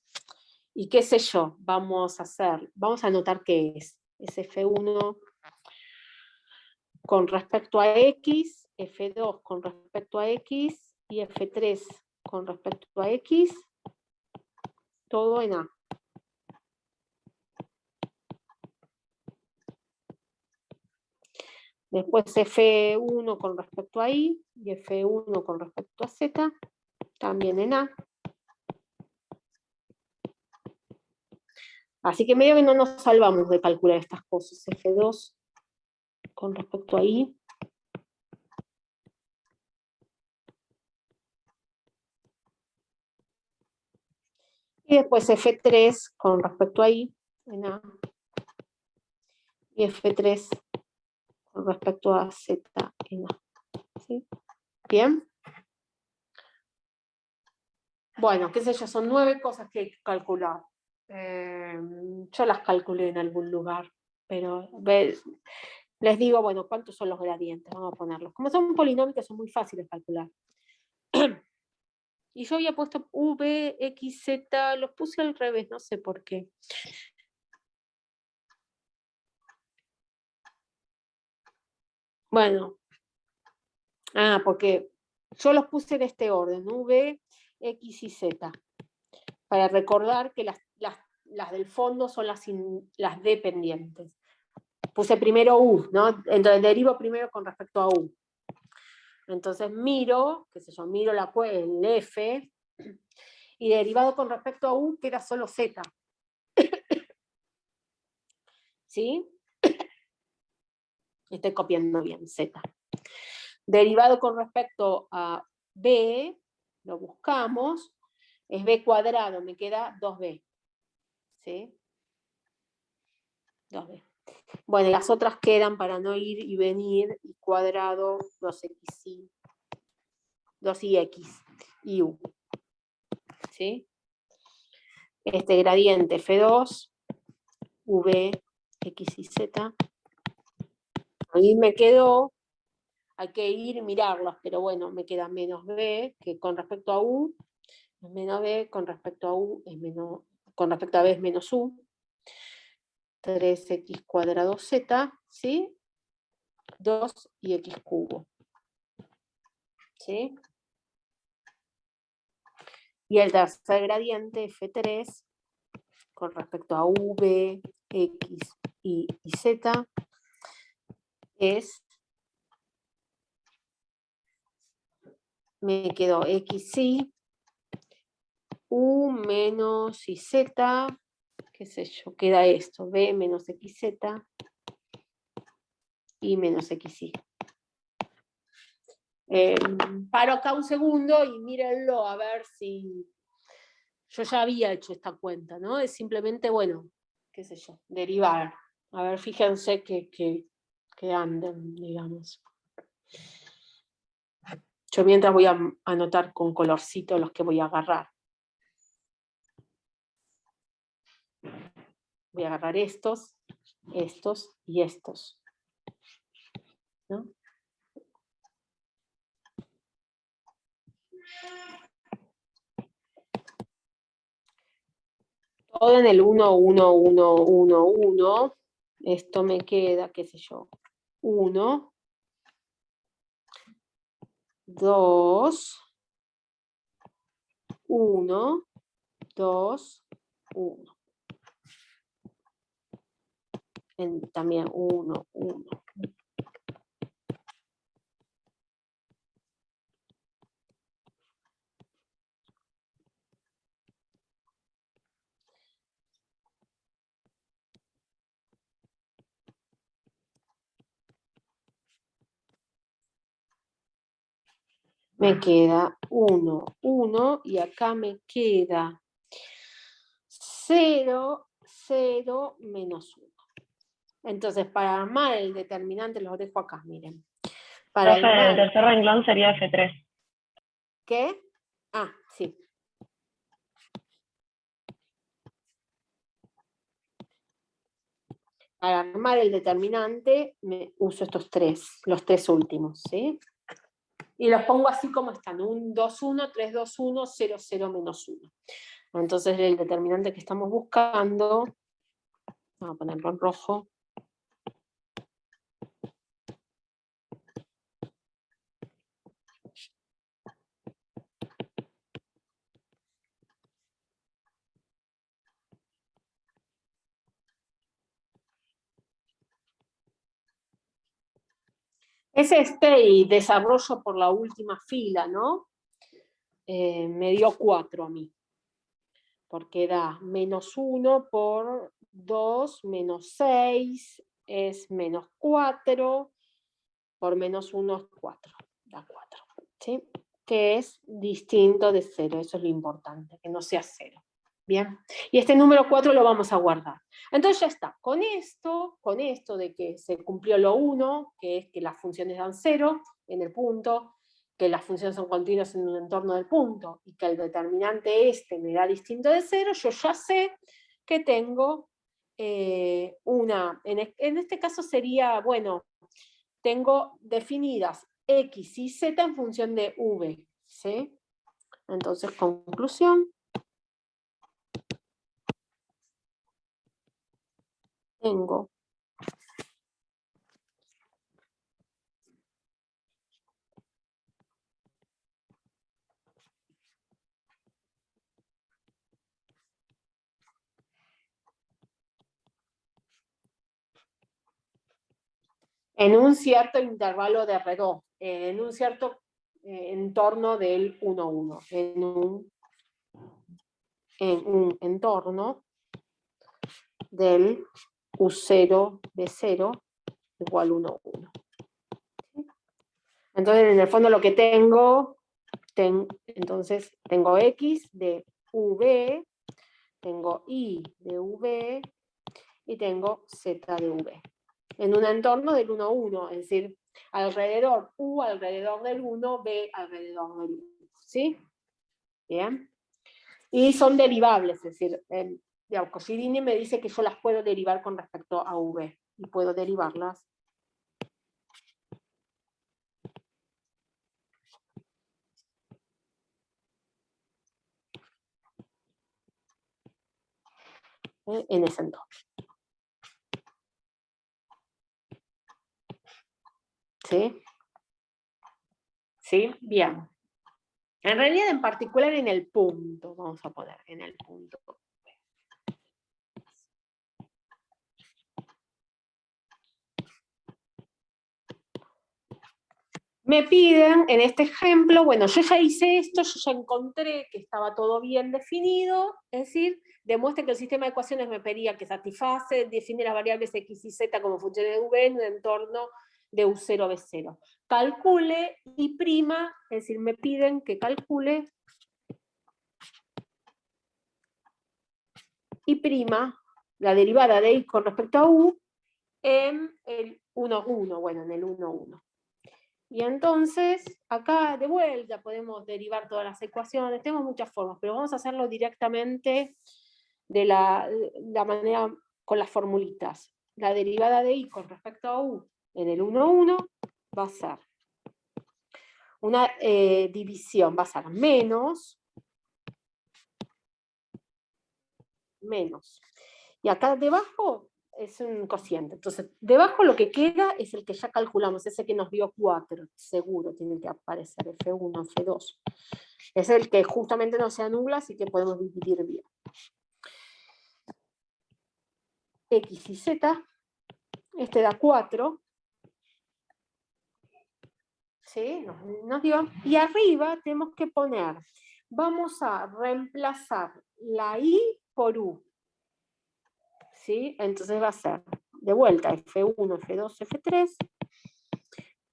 Speaker 2: Y qué sé yo, vamos a anotar qué es F1 con respecto a X, F2 con respecto a X y F3 con respecto a X, todo en A. Después F1 con respecto a Y y F1 con respecto a Z, también en A. Así que medio que no nos salvamos de calcular estas cosas. F2 con respecto a Y. Y después F3 con respecto a Y en A. Y F3 con respecto a Z en A. ¿Sí? ¿Bien? Bueno, qué sé yo, son 9 cosas que hay que calcular. Yo las calculé en algún lugar, pero les digo, bueno, ¿cuántos son los gradientes? Vamos a ponerlos. Como son polinómicos, son muy fáciles de calcular. Y yo había puesto V, X, Z, los puse al revés, no sé por qué. Bueno, porque yo los puse en este orden, V, X y Z, para recordar que las del fondo son las dependientes. Puse primero U, ¿no? Entonces derivo primero con respecto a U. Entonces miro, qué sé yo, miro el F, y derivado con respecto a U queda solo Z. ¿Sí? Estoy copiando bien, Z. Derivado con respecto a B, lo buscamos, es B cuadrado, me queda 2B. ¿Sí? 2B. Bueno, y las otras quedan para no ir y venir, y cuadrado, 2xy, 2ix y U. ¿Sí? Este gradiente F2, V, X y Z. Ahí me quedó, hay que ir y mirarlos, pero bueno, me queda menos B, que con respecto a U es menos B, con respecto a U es menos, con respecto a B es menos U. 3x cuadrado Z, ¿sí? 2 y X cubo. ¿Sí? Y el tercer gradiente, F3, con respecto a V, X y Z, me quedó XY, U menos YZ, qué sé yo, queda esto, B menos XZ y menos XY. Paro acá un segundo y mírenlo a ver si yo ya había hecho esta cuenta, ¿no? Es simplemente, bueno, qué sé yo, derivar. A ver, fíjense que anden, digamos. Yo mientras voy a anotar con colorcito los que voy a agarrar. voy a agarrar estos, estos y estos, ¿no? Todo en el 1, 1, 1, 1, 1. Esto me queda, qué sé yo, 1, 2, 1, 2, 1. También 1, 1. Me queda 1, 1, y acá me queda 0, 0, menos 1. Entonces, para armar el determinante, los dejo acá, miren. Para
Speaker 12: Profe, el
Speaker 2: armar,
Speaker 12: tercer renglón sería F3.
Speaker 2: ¿qué? Ah, sí. Para armar el determinante, me uso estos tres, los tres últimos, ¿sí? Y los pongo así como están, 1, 2, 1, 3, 2, 1, 0, 0, menos 1. Entonces el determinante que estamos buscando, vamos a ponerlo en rojo. Es este y desarrollo por la última fila, ¿no? Me dio 4 a mí. Porque da menos 1 por 2 menos 6 es menos 4, por menos 1 es 4, da 4, ¿sí? Que es distinto de 0, eso es lo importante, que no sea 0. Bien, y este número 4 lo vamos a guardar. Entonces ya está, con esto de que se cumplió lo 1, que es que las funciones dan 0 en el punto, que las funciones son continuas en un entorno del punto, y que el determinante este me da distinto de 0, yo ya sé que tengo una, en este caso sería, bueno, tengo definidas X y Z en función de V, ¿sí? Entonces, conclusión. Tengo en un cierto intervalo de R2, en un cierto entorno del 1, 1, en un entorno del U0 de 0 igual 1, 1. Entonces, en el fondo lo que entonces tengo X de V, tengo Y de V y tengo Z de V. En un entorno del 1, 1, es decir, alrededor U alrededor del 1, V alrededor del 1, ¿sí? Bien. Y son derivables, es decir, Coscirini me dice que yo las puedo derivar con respecto a V, y puedo derivarlas. En ese entorno. ¿Sí? ¿Sí? Bien. En realidad, en particular en el punto, vamos a poner en el punto. Me piden, en este ejemplo, bueno, yo ya hice esto, yo ya encontré que estaba todo bien definido, es decir, demuestre que el sistema de ecuaciones me pedía que satisface, define las variables x y z como funciones de v en un entorno de u0, b0. Calcule y prima, es decir, me piden que calcule y prima la derivada de y con respecto a u en el 1, 1, bueno, en el 1, 1. Y entonces, acá de vuelta podemos derivar todas las ecuaciones, tenemos muchas formas, pero vamos a hacerlo directamente de la manera con las formulitas. La derivada de i con respecto a u en el 1, 1 va a ser una división, va a ser menos. Y acá debajo es un cociente. Entonces, debajo lo que queda es el que ya calculamos, ese que nos dio 4, seguro tiene que aparecer, F1, F2. Es el que justamente no se anula, así que podemos dividir bien. X y Z, este da 4. ¿Sí? Nos dio. Y arriba tenemos que poner, vamos a reemplazar la I por U. ¿Sí? Entonces va a ser de vuelta F1, F2, F3.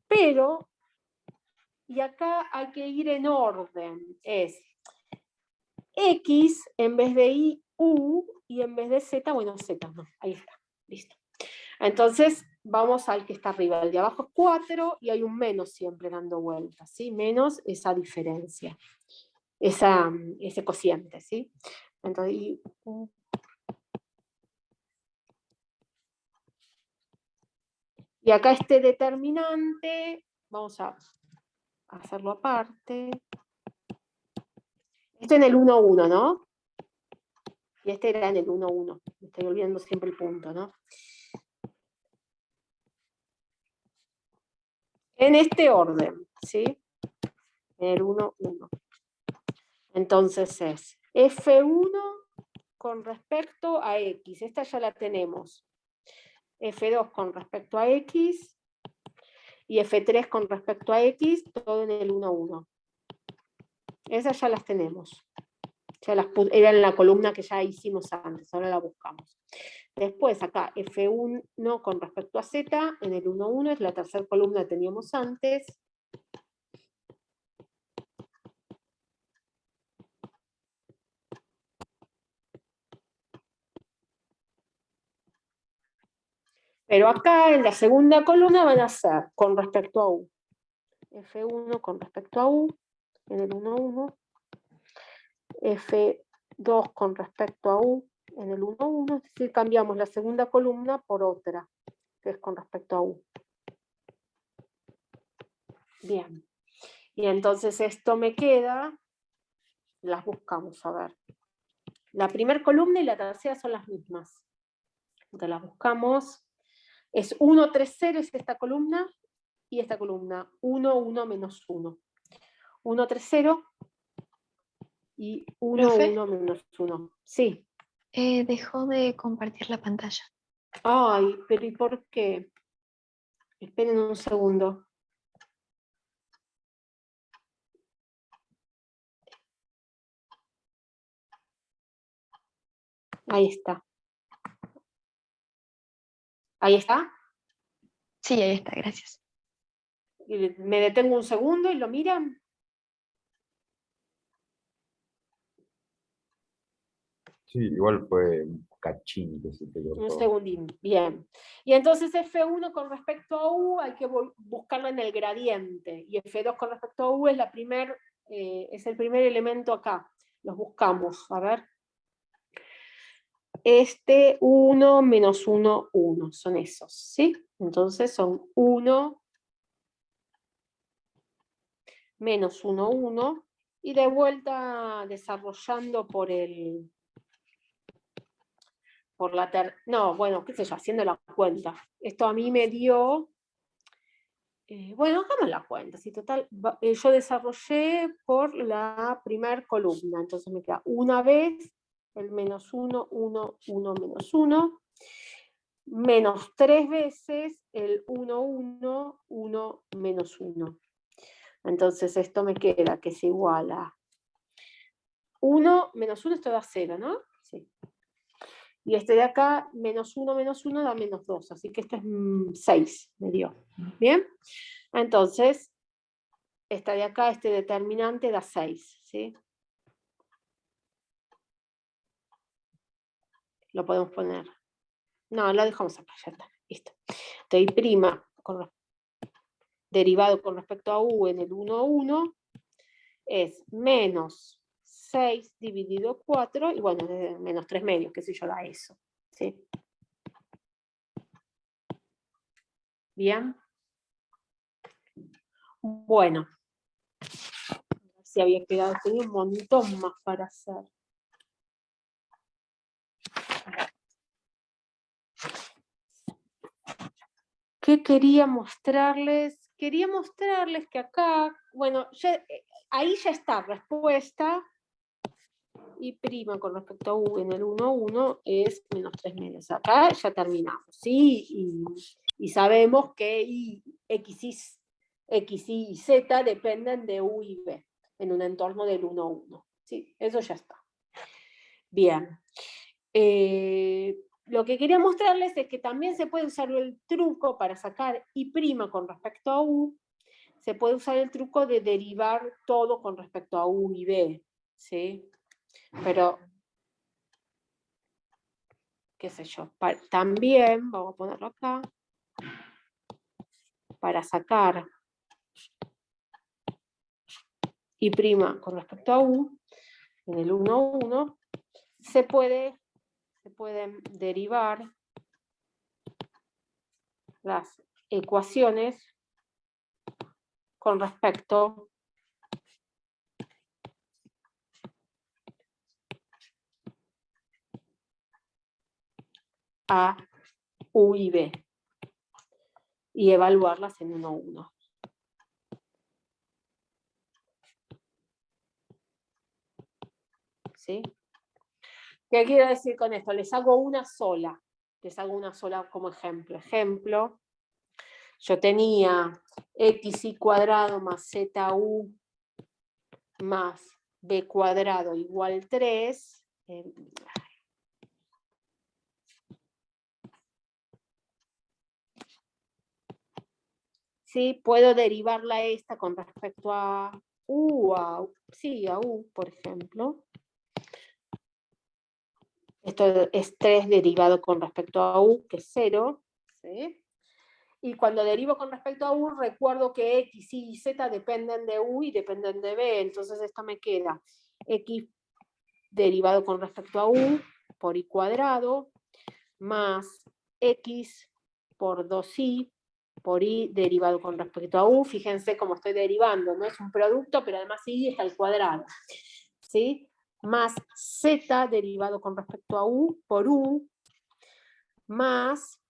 Speaker 2: Pero, y acá hay que ir en orden, es X en vez de I, U, y en vez de Z, bueno, Z, no, ahí está, listo. Entonces, vamos al que está arriba, el de abajo es 4, y hay un menos siempre dando vueltas, ¿sí? Menos esa diferencia, ese cociente, ¿sí? Entonces, y acá este determinante, vamos a hacerlo aparte. Esto en el 1, 1, ¿no? Y este era en el 1, 1. Me estoy olvidando siempre el punto, ¿no? En este orden, ¿sí? En el 1, 1. Entonces es F1 con respecto a X. Esta ya la tenemos. F2 con respecto a X. Y F3 con respecto a X, todo en el 1, 1. Esas ya las tenemos. Ya era en la columna que ya hicimos antes, ahora la buscamos. Después acá F1 con respecto a Z, en el 1, 1, es la tercera columna que teníamos antes. Pero acá en la segunda columna van a ser con respecto a U. F1 con respecto a U, en el 1, 1. F2 con respecto a U, en el 1, 1. Es decir, cambiamos la segunda columna por otra, que es con respecto a U. Bien. Y entonces esto me queda, las buscamos, a ver. La primera columna y la tercera son las mismas. Entonces las buscamos. Es 1, 3, 0 es esta columna, y esta columna 1, 1, menos 1. 1, 3, 0 y 1,
Speaker 7: ¿Profe?
Speaker 2: 1, menos 1. Sí.
Speaker 7: Dejó de compartir la pantalla.
Speaker 2: Ay, pero ¿y por qué? Esperen un segundo. Ahí está. ¿Ahí está?
Speaker 7: Sí, ahí está, gracias.
Speaker 2: Me detengo un segundo y lo miran.
Speaker 6: Sí, igual fue un cachín que se te
Speaker 2: Un
Speaker 6: cortó.
Speaker 2: segundín, bien. Y entonces F1 con respecto a U hay que buscarlo en el gradiente. Y F2 con respecto a U es es el primer elemento acá. Los buscamos, a ver. 1 menos 1, 1. Son esos, ¿sí? Entonces son 1 menos 1, 1. Y de vuelta desarrollando no, bueno, qué sé yo, haciendo la cuenta. Esto a mí me dio, bueno, hagamos la cuenta, si total, yo desarrollé por la primera columna, entonces me queda una vez el menos 1, 1, 1, menos 1, menos 3 veces el 1, 1, 1, menos 1. Entonces esto me queda que es igual a 1 menos 1, esto da 0, ¿no? Sí. Y este de acá, menos 1 da menos 2. Así que esto es 6, me dio. ¿Bien? Entonces, esta de acá, este determinante da 6. ¿Sí? Lo podemos poner. No, lo dejamos acá, ya está. Listo. Entonces, prima derivado con respecto a U en el 1, 1 es menos 6 dividido 4, y bueno, menos 3 medios, qué sé yo, da eso. ¿Sí? Bien. Bueno. A ver si había quedado, tenía un montón más para hacer. ¿Qué quería mostrarles? Quería mostrarles que acá, bueno, ahí ya está, respuesta. Y prima con respecto a U en el 1, 1 es menos 3 medios. Acá ya terminamos, ¿sí? Y sabemos que X, Y Z dependen de U y B en un entorno del 1, 1. Sí, eso ya está. Bien. Lo que quería mostrarles es que también se puede usar el truco para sacar Y' con respecto a U. Se puede usar el truco de derivar todo con respecto a U y B, ¿sí? Pero, qué sé yo, también, vamos a ponerlo acá, para sacar Y' con respecto a U, en el 1, 1, se pueden derivar las ecuaciones con respecto a U y B y evaluarlas en 1, 1. ¿Sí? ¿Qué quiero decir con esto? Les hago una sola como ejemplo. Ejemplo, yo tenía xy cuadrado más zu más b cuadrado igual 3. ¿Sí? Puedo derivarla esta con respecto a U, a U, por ejemplo. Esto es 3 derivado con respecto a U, que es 0. ¿Sí? Y cuando derivo con respecto a U, recuerdo que X, Y y Z dependen de U y dependen de B. Entonces esto me queda X derivado con respecto a U por Y cuadrado más X por 2Y por Y derivado con respecto a U. Fíjense cómo estoy derivando, no es un producto, pero además Y está al cuadrado. ¿Sí? Más Z derivado con respecto a U por U, más,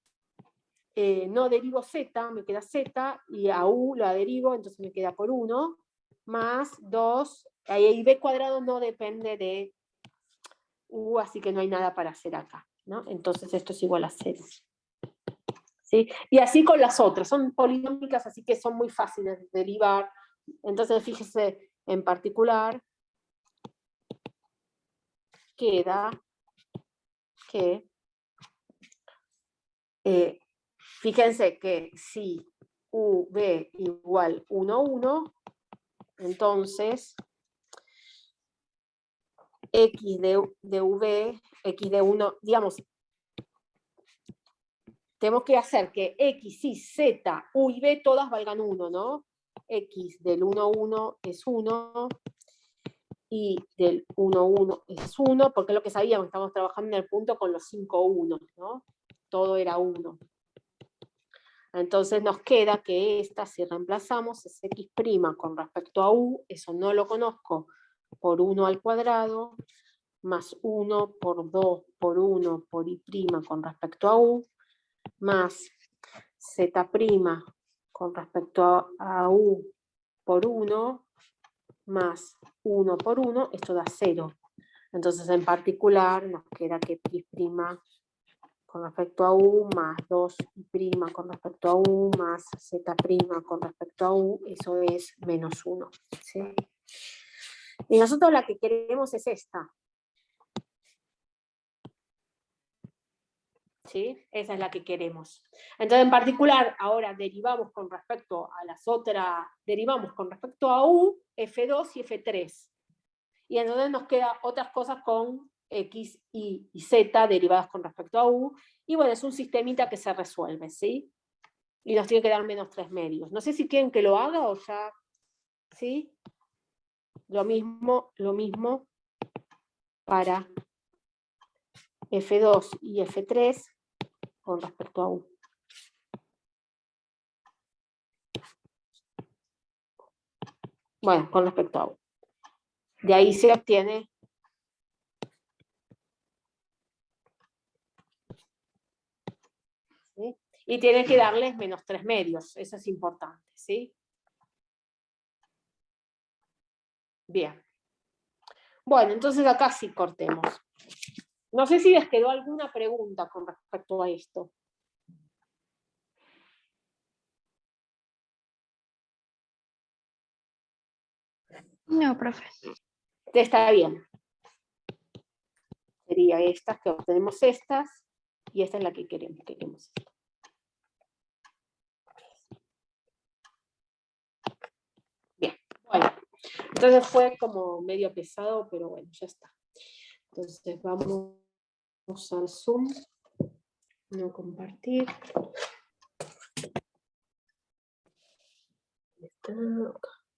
Speaker 2: no derivo Z, me queda Z, y a U la derivo, entonces me queda por 1, más 2, y B cuadrado no depende de U, así que no hay nada para hacer acá, ¿no? Entonces esto es igual a 0. ¿Sí? Y así con las otras, son polinómicas, así que son muy fáciles de derivar. Entonces fíjese, en particular, queda que, fíjense que si UB igual 1, 1, entonces X de V, X de 1, digamos, tenemos que hacer que X, Y, Z, U y B todas valgan 1, ¿no? X del 1, 1 es 1, y del 1, 1 es 1, porque es lo que sabíamos, estamos trabajando en el punto con los 5 1, ¿no? Todo era 1. Entonces nos queda que esta, si reemplazamos, es X' con respecto a U, eso no lo conozco, por 1 al cuadrado, más 1 por 2 por 1 por Y' con respecto a U, más Z' con respecto a U por 1, más 1 por 1, esto da 0. Entonces, en particular, nos queda que Y' con respecto a U, más 2Y' con respecto a U, más Z' con respecto a U, eso es menos 1. ¿Sí? Y nosotros la que queremos es esta. ¿Sí? Esa es la que queremos. Entonces, en particular, ahora derivamos con respecto a las otras, derivamos con respecto a U, F2 y F3. Y entonces nos quedan otras cosas con X, Y y Z derivadas con respecto a U. Y bueno, es un sistemita que se resuelve, ¿sí? Y nos tiene que dar menos 3 medios. No sé si quieren que lo haga o ya, ¿sí? Lo mismo para F2 y F3 con respecto a U. Bueno, con respecto a U. De ahí se obtiene ¿sí? Y tiene que darles menos 3 medios, eso es importante, ¿sí? Bien. Bueno, entonces acá sí cortemos. No sé si les quedó alguna pregunta con respecto a esto.
Speaker 7: No, profe.
Speaker 2: Está bien. Sería estas, que obtenemos estas, y esta es la que queremos. Queremos esta. Bien, bueno. Entonces fue como medio pesado, pero bueno, ya está. Entonces vamos al Zoom. No compartir. Está acá.